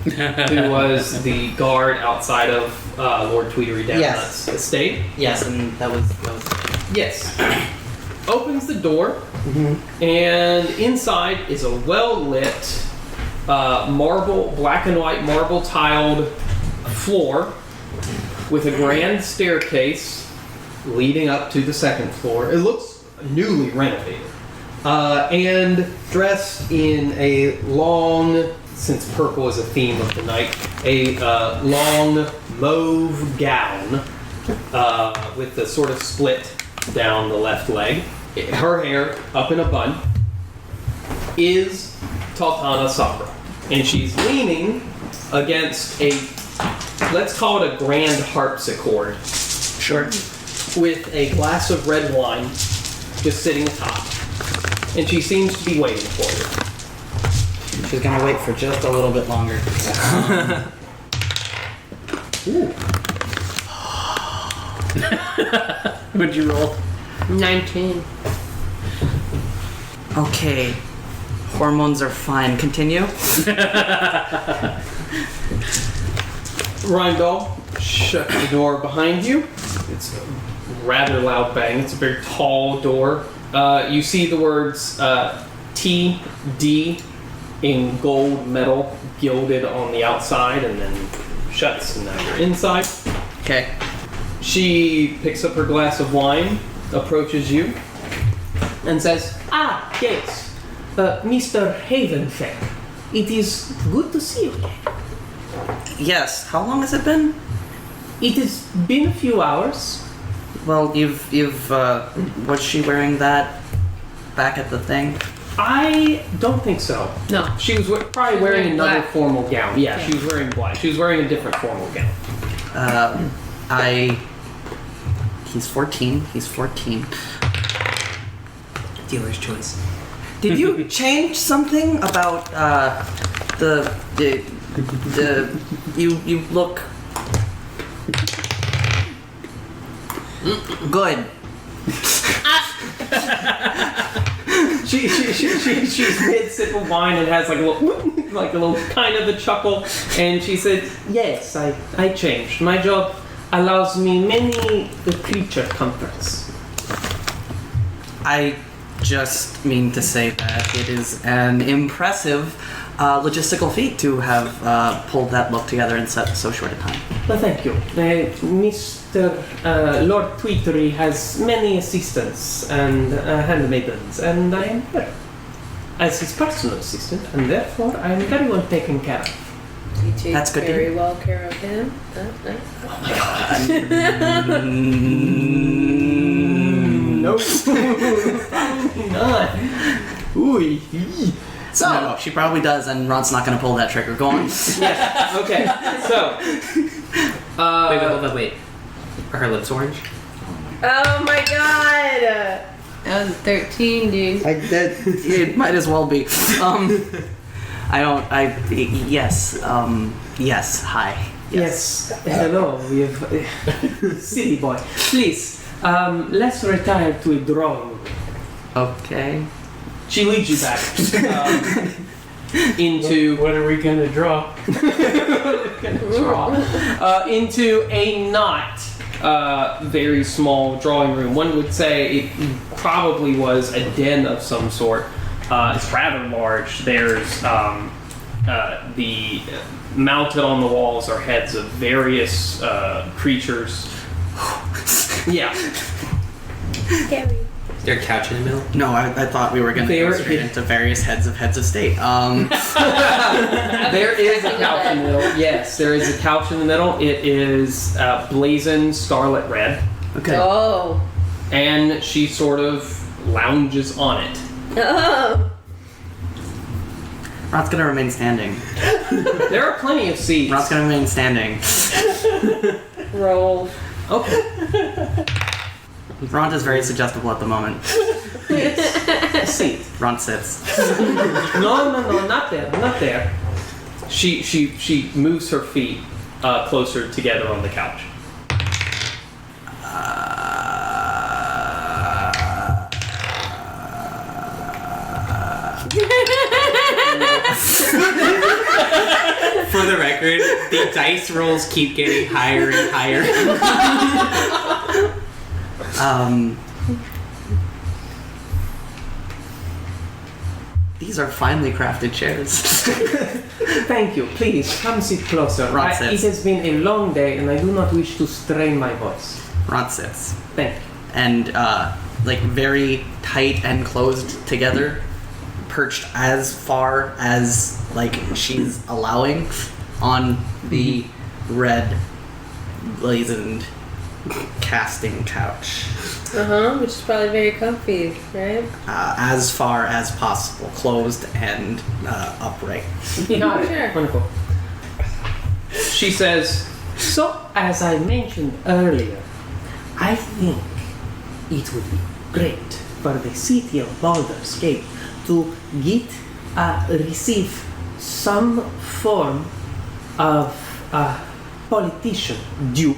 who was the guard outside of Lord Tweedery Downut's estate. Yes, and that was. Yes. Opens the door, and inside is a well-lit black and white marble tiled floor with a grand staircase leading up to the second floor. It looks newly renovated. And dressed in a long, since purple is a theme of the night, a long mauve gown with the sort of split down the left leg. Her hair up in a bun is Taltana Sav'ah Rah, and she's leaning against a, let's call it a grand harpsichord. Sure. With a glass of red wine just sitting atop. And she seems to be waiting for you. She's gonna wait for just a little bit longer. What'd you roll? 19. Okay. Hormones are fine. Continue. Rindal, shut the door behind you. It's a rather loud bang. It's a very tall door. You see the words TD in gold metal gilded on the outside and then shuts, and now you're inside. Okay. She picks up her glass of wine, approaches you, and says, "Ah, yes, Mr. Havenfair. It is good to see you again. Yes. How long has it been? It has been a few hours." Well, you've was she wearing that back at the thing? I don't think so. No. She was probably She's wearing wearing another black. formal gown. Yeah, she was wearing black. She was wearing a different formal gown. He's 14. He's 14. Dealer's choice. Did you change something about you look good. She's mid sip of wine and has like a little kind of a chuckle, and she said, "Yes, I changed. My job allows me many creature comforts." I just mean to say that it is an impressive logistical feat to have pulled that look together in so short a time. Well, thank you. Mr. Lord Tweetery has many assistants and handmaidens, and I am here as his personal assistant, and therefore I am very well taken care of. You take That's good to very hear. well care of him. No, probably not. Ooh. So she probably does, and Ron's not going to pull that trigger. Go on. Yeah. Okay. So. Wait. Are her lips orange? Oh my god! That was 13, dude. It might as well be. Yes. Hi. Yes. Hello. We have Seedy boy. Please. Let's retire to a drawing room. Okay. She leads you back into What are we gonna draw? into a not very small drawing room. One would say it probably was a den of some sort. It's rather large. There's the mounted on the walls are heads of various creatures. Yeah. Scary. Is there a couch in the middle? No, I thought we were going to go There- straight into various heads of state. There is a couch in the middle. Yes, there is a couch in the middle. It is blazing scarlet red, Okay. Oh. and she sort of lounges on it. Oh. Ron's going to remain standing. There are plenty of seats. Ron's going to remain standing. Roll. Okay. Ron is very suggestible at the moment. A seat. Ron sits. No, not there, not there. She moves her feet closer together on the couch. For the record, the dice rolls keep getting higher and higher. These are finely crafted chairs. Thank you. Please come sit closer. Ron It sits. has been a long day, and I do not wish to strain my voice. Ron sits. Thank you. And like very tight and closed together, perched as far as like she's allowing on the red blazoned casting couch, Which is probably very comfy, right? as far as possible, closed and upright. Got it. Sure. Wonderful. She says, "So, as I mentioned earlier, I think it would be great for the city of Baldur's Gate to receive some form of politician, duke,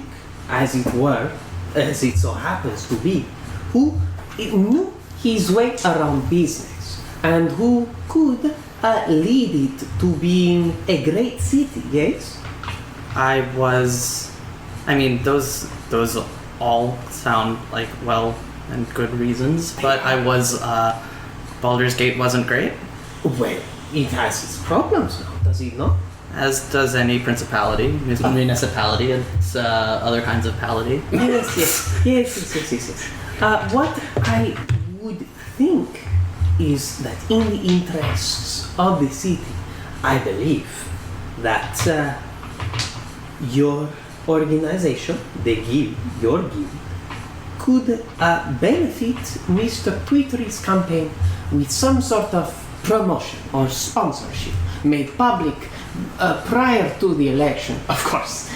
as it were, as it so happens to be, who knew his way around business and who could lead it to being a great city, yes? Those all sound like well and good reasons, but Baldur's Gate wasn't great, Well, it has its problems now, does it not? as does any principality, municipality, and other kinds of pality. Yes. What I would think is that in the interests of the city, I believe that your organization, the guild, your guild, could benefit Mr. Twittery's campaign with some sort of promotion or sponsorship made public prior to the election, of course,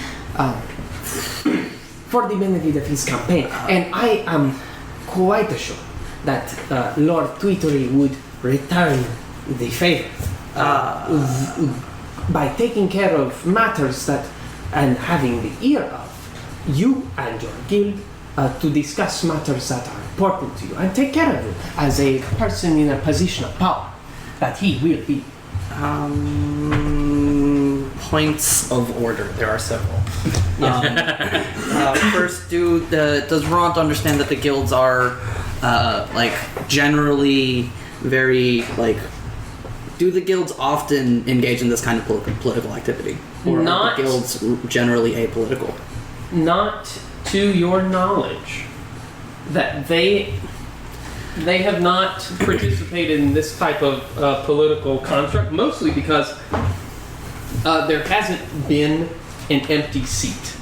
for the benefit of his campaign. And I am quite assured that Lord Twittery would return the favor by taking care of matters that, and having the ear of you and your guild to discuss matters that are important to you and take care of it as a person in a position of power that he will be. Points of order. There are several. First, does Ront understand that the guilds are generally very do the guilds often engage in this kind of political activity, or are the guilds generally apolitical? Not to your knowledge. That they have not participated in this type of political construct, mostly because there hasn't been an empty seat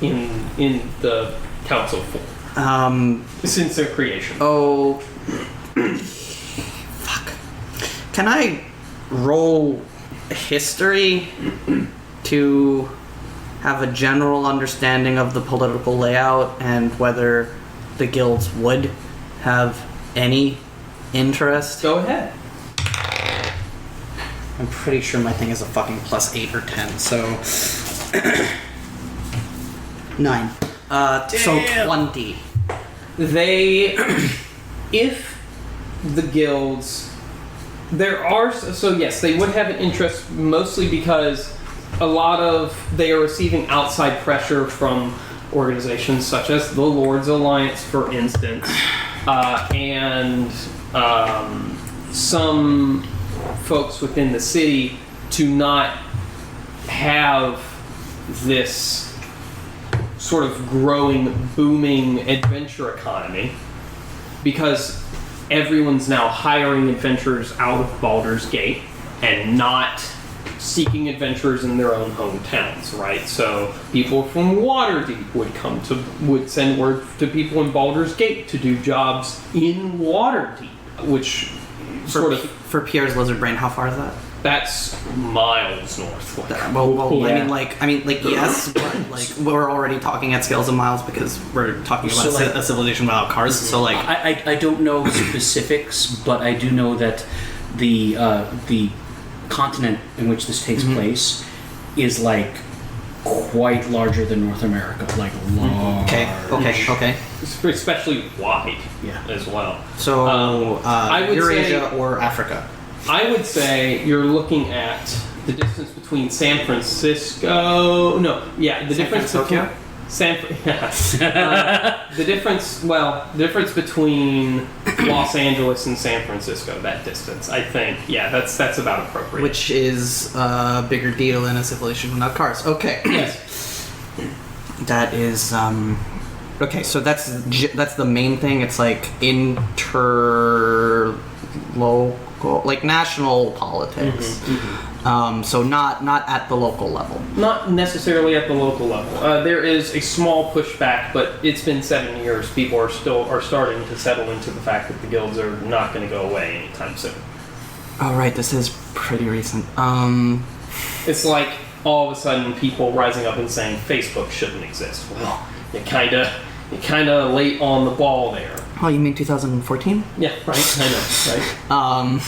in the council since their creation. Oh, fuck! Can I roll history to have a general understanding of the political layout and whether the guilds would have any interest? Go ahead. I'm pretty sure my thing is a fucking +8 or 10, so 9. So 20. If the guilds, yes, they would have an interest, mostly because they are receiving outside pressure from organizations such as the Lord's Alliance, for instance, and some folks within the city to not have this sort of growing, booming adventure economy, because everyone's now hiring adventurers out of Baldur's Gate and not seeking adventures in their own hometowns, right? So people from Waterdeep would send word to people in Baldur's Gate to do jobs in Waterdeep, which for Pierre's lizard brain, how far is that? That's miles north. Yes, but we're already talking at scales of miles because we're talking about a civilization without cars. So I don't know specifics, but I do know that the continent in which this takes place is quite larger than North America, large. Okay. Especially wide, as well. So I would Eurasia say, or Africa? I would say you're looking at the distance between San Francisco. The difference between the difference between Los Angeles and San Francisco. That distance, I think, that's about appropriate. Which is a bigger deal than a civilization without cars. Okay. Yes. That is okay. So that's the main thing. It's interlocal, national politics. So not at the local level. Not necessarily at the local level. There is a small pushback, but it's been 7 years. People are starting to settle into the fact that the guilds are not going to go away anytime soon. Oh right, this is pretty recent. It's like all of a sudden people rising up and saying Facebook shouldn't exist. Well, you're kind of late on the ball there. Oh, you mean 2014? Yeah, right. I know, right?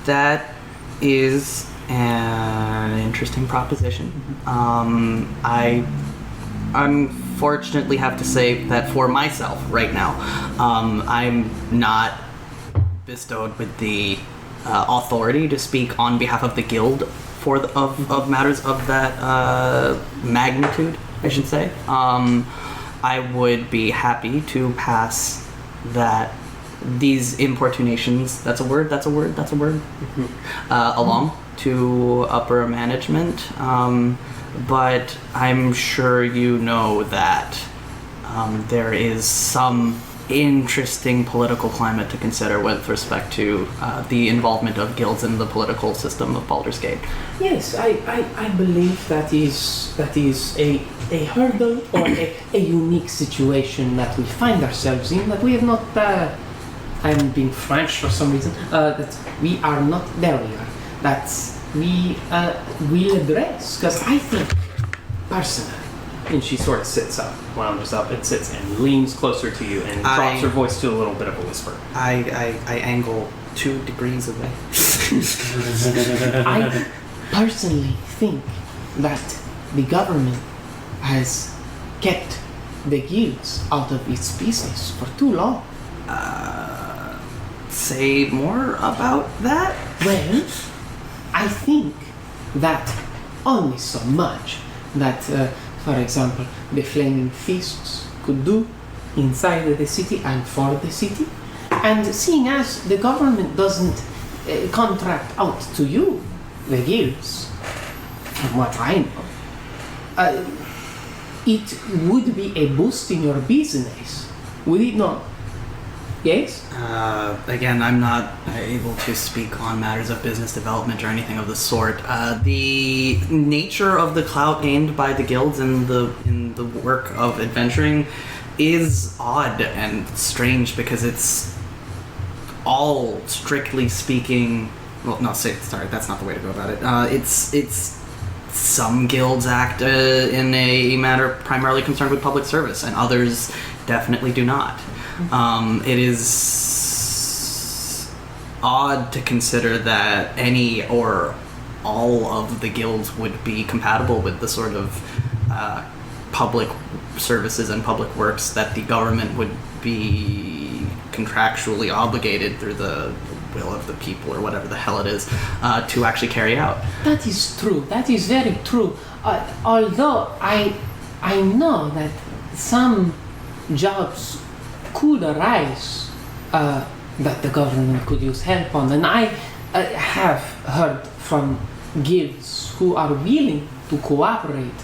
That is An interesting proposition. I unfortunately have to say that for myself right now, I'm not bestowed with the authority to speak on behalf of the guild of matters of that magnitude, I should say. I would be happy to pass these importunations, that's a word, along to upper management, but I'm sure you know that there is some interesting political climate to consider with respect to the involvement of guilds in the political system of Baldur's Gate. Yes, I believe that is a hurdle or a unique situation that we find ourselves in, that we have not, I'm being French for some reason, that we are not, there we are, that we will address, because I think, personally, And she sort of sits up, lounges up, and sits and leans closer to you and drops her voice to a little bit of a whisper. I angle 2 degrees away. I personally think that the government has kept the guilds out of its business for too long. Say more about that? Well, I think that only so much that, for example, the Flaming Fists could do inside the city and for the city. And seeing as the government doesn't contract out to you, the guilds, from what I know, it would be a boost in your business, would it not? Yes? Again, I'm not able to speak on matters of business development or anything of the sort. The nature of the clout gained by the guilds in the work of adventuring is odd and strange because it's all strictly speaking. Well, no, sorry, that's not the way to go about it. It's some guilds act in a manner primarily concerned with public service, and others definitely do not. It is odd to consider that any or all of the guilds would be compatible with the sort of public services and public works that the government would be contractually obligated through the will of the people or whatever the hell it is to actually carry out. That is true. That is very true. Although I know that some jobs could arise that the government could use help on, and I have heard from guilds who are willing to cooperate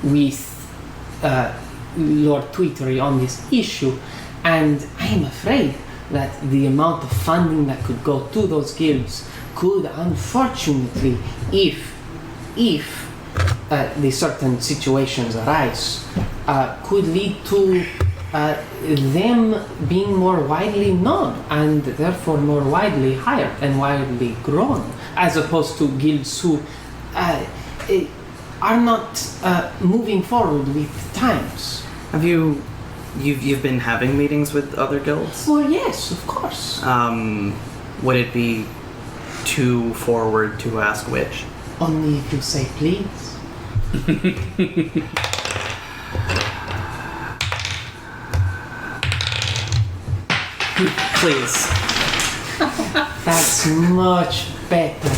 with Lord Twittery on this issue, and I am afraid that the amount of funding that could go to those guilds could, unfortunately, if the certain situations arise, could lead to them being more widely known and therefore more widely hired and widely grown, as opposed to guilds who are not moving forward with times. Have you've been having meetings with other guilds? Well, yes, of course. Would it be too forward to ask which? Only if you say please. Please. That's much better.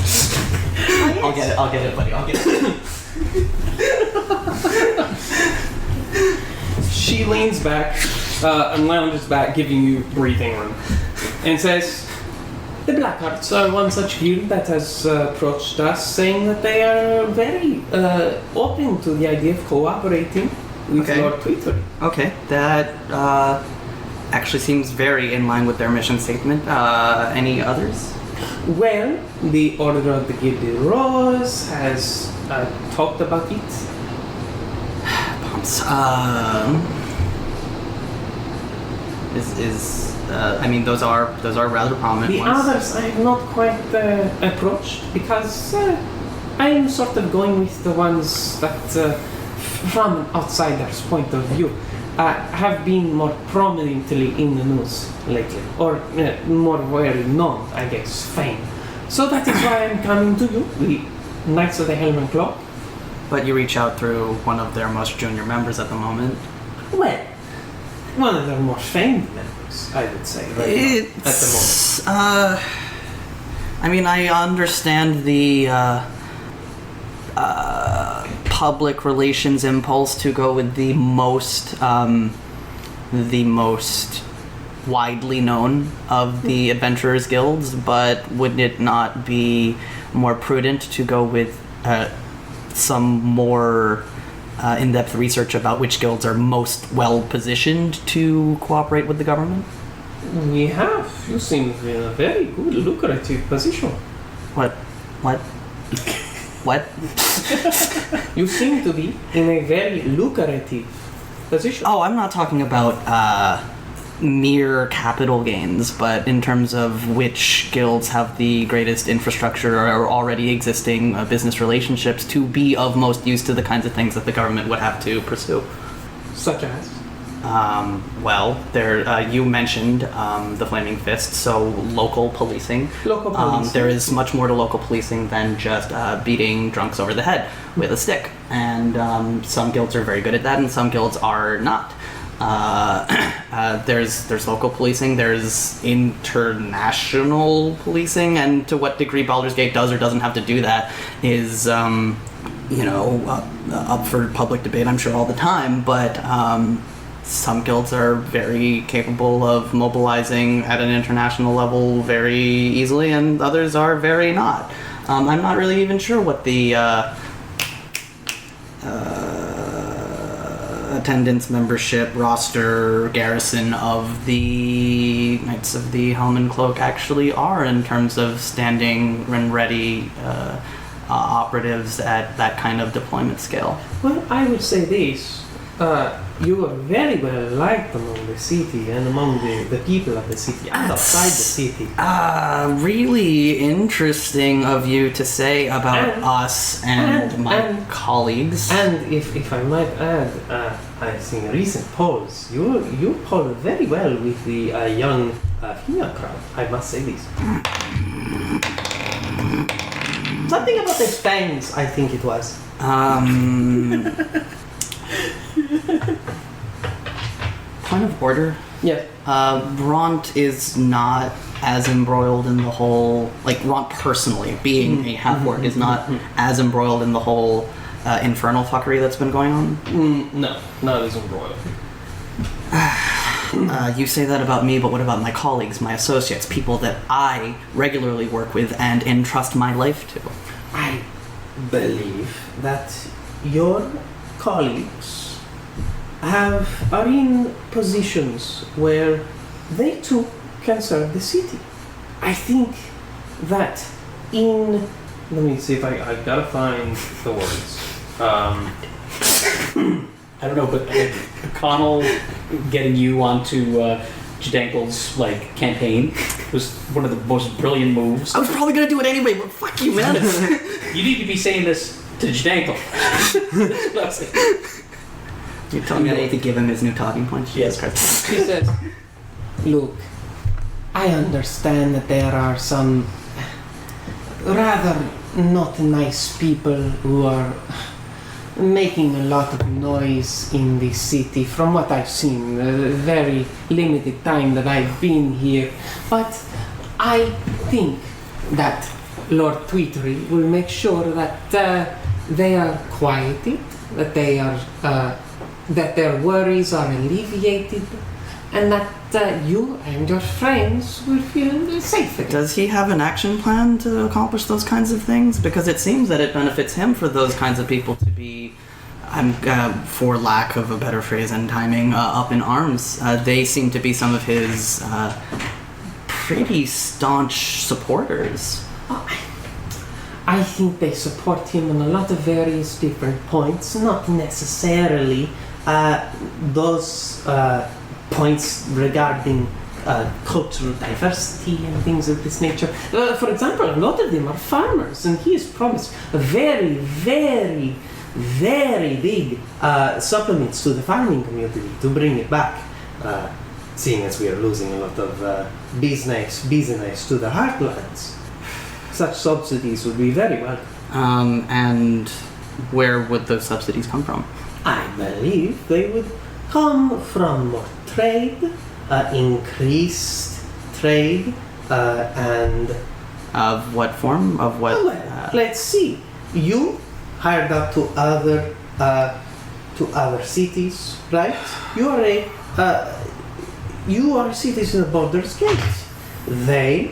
I'll get it, buddy. I'll get it. She leans back and lounges back, giving you breathing room, and says, "The Blackhearts are one such guild that has approached us, saying that they are very open to the idea of cooperating with Okay. Lord Twittery." Okay, that actually seems very in line with their mission statement. Any others? Well, the Order of the Gilded Rose has talked about it. Pumps. I mean, those are rather prominent The ones. others I have not quite approached because I am sort of going with the ones that, from an outsider's point of view, have been more prominently in the news lately, or more well known, I guess, fame. So that is why I'm coming to you. Knights of the Helm and Claw. But you reach out through one of their most junior members at the moment. Well, one of their more famed members, I would say, right now, at the moment. I mean, I understand the public relations impulse to go with the most widely known of the adventurers guilds, but would it not be more prudent to go with some more in-depth research about which guilds are most well-positioned to cooperate with the government? We have. You seem in a very good, lucrative position. What? What? You seem to be in a very lucrative position. Oh, I'm not talking about mere capital gains, but in terms of which guilds have the greatest infrastructure or already existing business relationships to be of most use to the kinds of things that the government would have to pursue. Such as? Well, you mentioned the Flaming Fist, so local policing. Local policing. There is much more to local policing than just beating drunks over the head with a stick, and some guilds are very good at that, and some guilds are not. There's local policing, there's international policing, and to what degree Baldur's Gate does or doesn't have to do that is, up for public debate, I'm sure, all the time, but some guilds are very capable of mobilizing at an international level very easily, and others are very not. I'm not really even sure what the attendance, membership, roster, garrison of the Knights of the Helm and Cloak actually are in terms of standing and ready operatives at that kind of deployment scale. Well, I would say this. You are very well liked among the city and among the people of the city and outside the city. Really interesting of you to say about us and my colleagues. And if I might add, I've seen recent polls. You poll very well with the young female crowd. I must say this. Something about the fangs, I think it was. Point of order. Yes. Ront is not as embroiled in the whole, Ront personally, being a half-orc, is not as embroiled in the whole infernal fuckery that's been going on. No, not as embroiled. You say that about me, but what about my colleagues, my associates, people that I regularly work with and entrust my life to? I believe that your colleagues are in positions where they too can serve the city. I think that let me see if I gotta find the words. I don't know, but Conall getting you onto Jadankel's campaign was one of the most brilliant moves. I was probably gonna do it anyway, but fuck you, man. You need to be saying this to Jadankel. That's what I'm saying. You're telling me I need to give him his new talking points? Yes. He says, look, I understand that there are some rather not nice people who are making a lot of noise in the city from what I've seen, the very limited time that I've been here. But I think that Lord Tweetery will make sure that they are quieted, that they are that their worries are alleviated, and that you and your friends will feel safe again. Does he have an action plan to accomplish those kinds of things? Because it seems that it benefits him for those kinds of people to be, for lack of a better phrase and timing, up in arms. They seem to be some of his pretty staunch supporters. I think they support him on a lot of various different points, not necessarily those points regarding cultural diversity and things of this nature. For example, a lot of them are farmers, and he has promised a very, very, very big supplements to the farming community to bring it back, seeing as we are losing a lot of business to the heartlands. Such subsidies would be very welcome. And where would those subsidies come from? I believe they would come from more trade, increased trade, and... Of what form? Of what? Well, let's see. You hired out to other cities, right? You are a citizen of Baldur's Gate. They,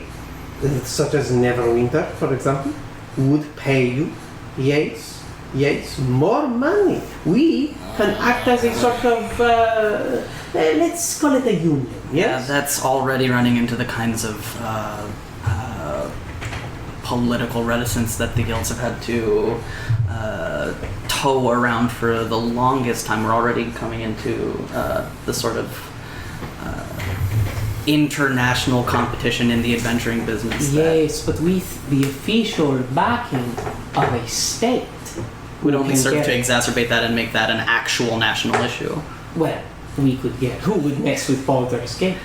such as Neverwinter, for example, would pay you, yes, more money. We can act as a sort of, let's call it a union, yes? That's already running into the kinds of political reticence that the guilds have had to tow around for the longest time. We're already coming into the sort of international competition in the adventuring business. Yes, but with the official backing of a state. Would only serve get to exacerbate that and make that an actual national issue. Well, we could get... Who would mess with Baldur's Gate?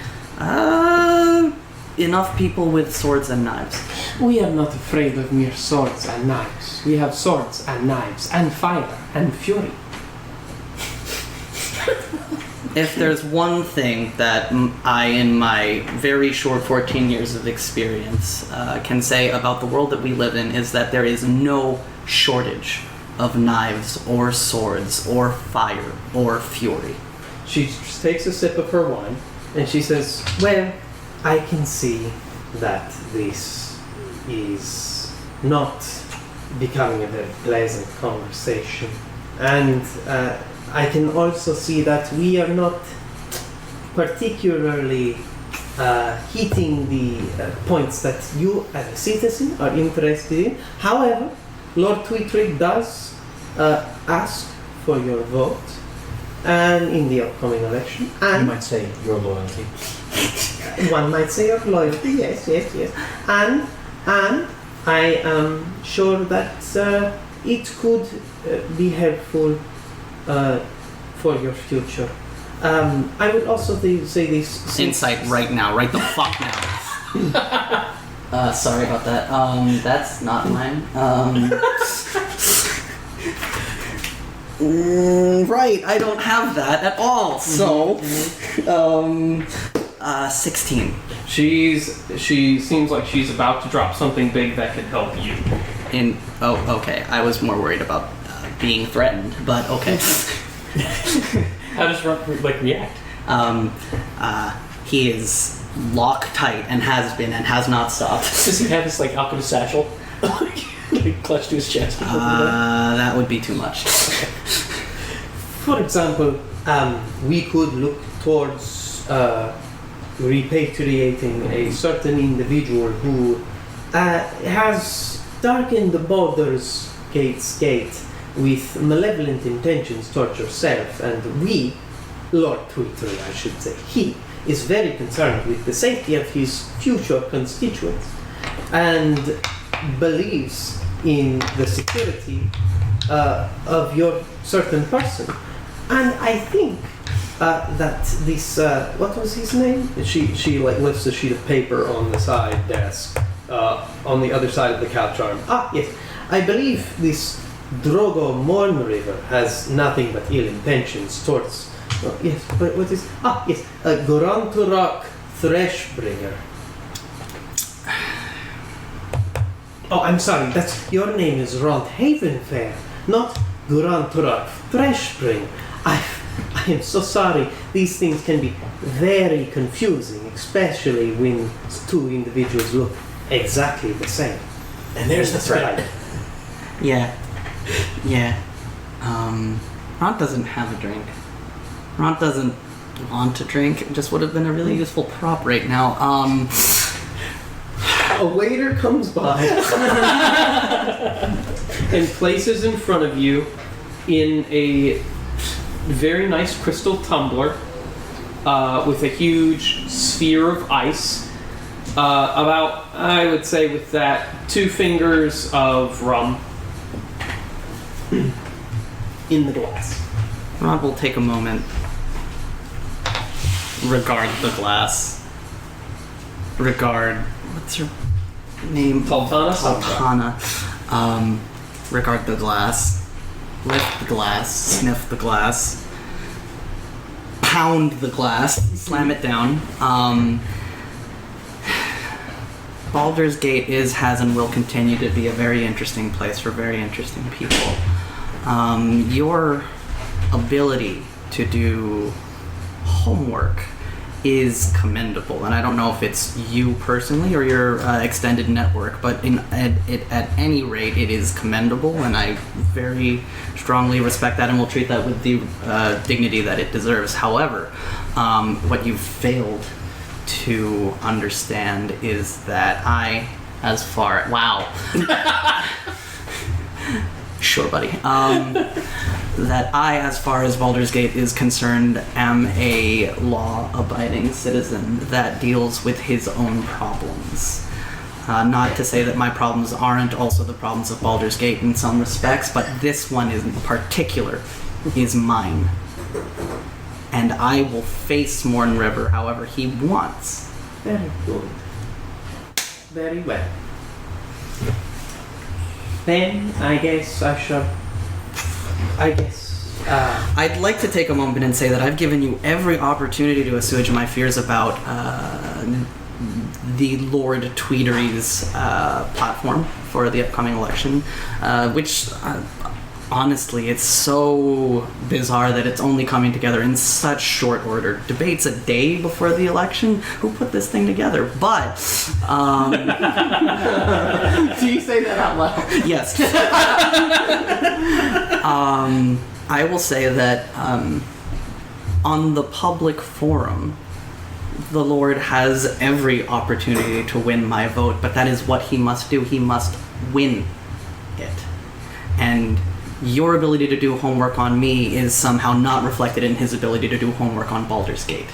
Enough people with swords and knives. We are not afraid of mere swords and knives. We have swords and knives and fire and fury. If there's one thing that I, in my very short 14 years of experience, can say about the world that we live in, is that there is no shortage of knives or swords or fire or fury. She just takes a sip of her wine and she says, well, I can see that this is not becoming a very pleasant conversation. And I can also see that we are not particularly hitting the points that you as a citizen are interested in. However, Lord Twitrick does ask for your vote and in the upcoming election. And You might say your loyalty. one might say your loyalty, yes. And I am sure that it could be helpful for your future. I would also say this... Insight right now, right the fuck now. Sorry about that. That's not mine. Right, I don't have that at all. So, 16. She seems like she's about to drop something big that could help you. Okay. I was more worried about being threatened, but okay. How does Ront react? He is Loctite and has been and has not stopped. Does he have his alchemist satchel clutched to his chest? That would be too much. For example, we could look towards repatriating a certain individual who has darkened the Baldur's Gate's gate with malevolent intentions towards yourself, and we, Lord Twitter, I should say, he is very concerned with the safety of his future constituents and believes in the security of your certain person. And I think that this, what was his name? She lifts a sheet of paper on the side desk, on the other side of the couch arm. Yes, I believe this Drogo Mornriver has nothing but ill intentions towards... yes, but what is... yes, Goranturok Threshbringer. Oh, I'm sorry, your name is Ront Havenfair, not Goranturok Threshbringer. I am so sorry. These things can be very confusing, especially when two individuals look exactly the same. And there's the threat. Yeah. Ront doesn't have a drink. Ront doesn't want to drink. It just would have been a really useful prop right now. A waiter comes by and places in front of you in a very nice crystal tumbler with a huge sphere of ice. About, I would say, with that, 2 fingers of rum in the glass. Ront will take a moment, regard the glass, what's her name? Taltana? Taltana. regard the glass, lift the glass, sniff the glass, pound the glass, slam it down. Baldur's Gate has and will continue to be a very interesting place for very interesting people. Your ability to do homework is commendable, and I don't know if it's you personally or your extended network, but at any rate, it is commendable, and I very strongly respect that and will treat that with the dignity that it deserves. However, what you've failed to understand is that wow. Sure, buddy. That I, as far as Baldur's Gate is concerned, am a law-abiding citizen that deals with his own problems. Not to say that my problems aren't also the problems of Baldur's Gate in some respects, but this one in particular is mine. And I will face Morn River however he wants. Very good. Very well. Then I guess I'd like to take a moment and say that I've given you every opportunity to assuage my fears about the Lord Tweedery's platform for the upcoming election, which honestly, it's so bizarre that it's only coming together in such short order. Debates a day before the election? Who put this thing together? But, do you say that out loud? yes. I will say that on the public forum, the Lord has every opportunity to win my vote, but that is what he must do. He must win it. And your ability to do homework on me is somehow not reflected in his ability to do homework on Baldur's Gate.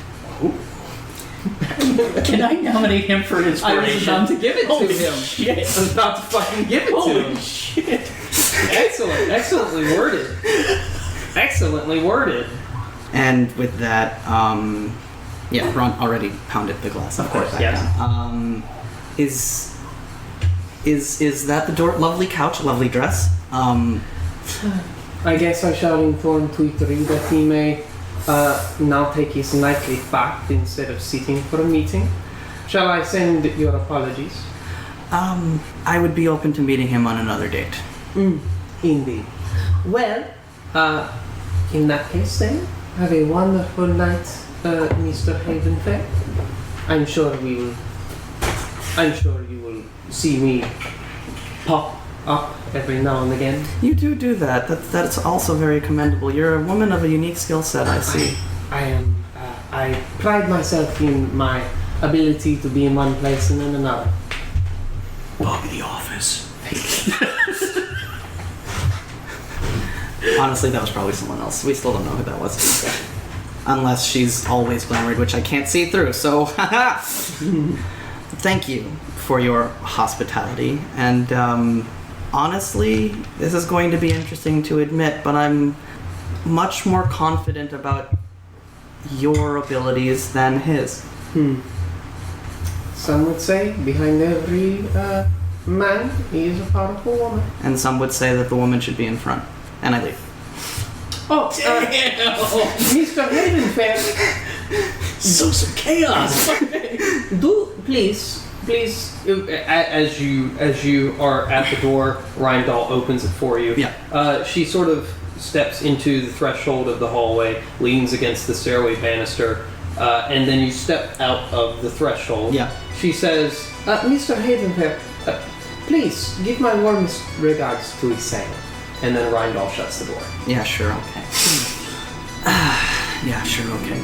Can I nominate him for inspiration? I was about to give it to Holy him. Shit. I was about to fucking give it to Holy him. shit. Excellent. Excellently worded. Excellently worded. And with that, Ront already pounded the glass. Of course, yes. Is that the lovely couch, lovely dress? I guess I shall inform Tweetery that he may now take his nightly bath instead of sitting for a meeting. Shall I send your apologies? I would be open to meeting him on another date. Indeed. Well, in that case then, have a wonderful night, Mr. Havenfair. I'm sure you will see me pop up every now and again. You do that. That's also very commendable. You're a woman of a unique skill set, I see. I pride myself in my ability to be in one place and in another. Bobby the Office. Honestly, that was probably someone else. We still don't know who that was. Unless she's always glamored, which I can't see through, so thank you for your hospitality. And honestly, this is going to be interesting to admit, but I'm much more confident about your abilities than his. Some would say behind every man is a powerful woman. And some would say that the woman should be in front. And I leave. Oh, Mr. Havenfair. So some chaos. Do please, as you are at the door, Rindal opens it for you. Yeah. She sort of steps into the threshold of the hallway, leans against the stairway banister, and then you step out of the threshold. Yeah. She says, Mr. Havenfair, please give my warmest regards to Isael. and then Rindal shuts the door. Yeah, sure, okay. Yeah, sure, okay.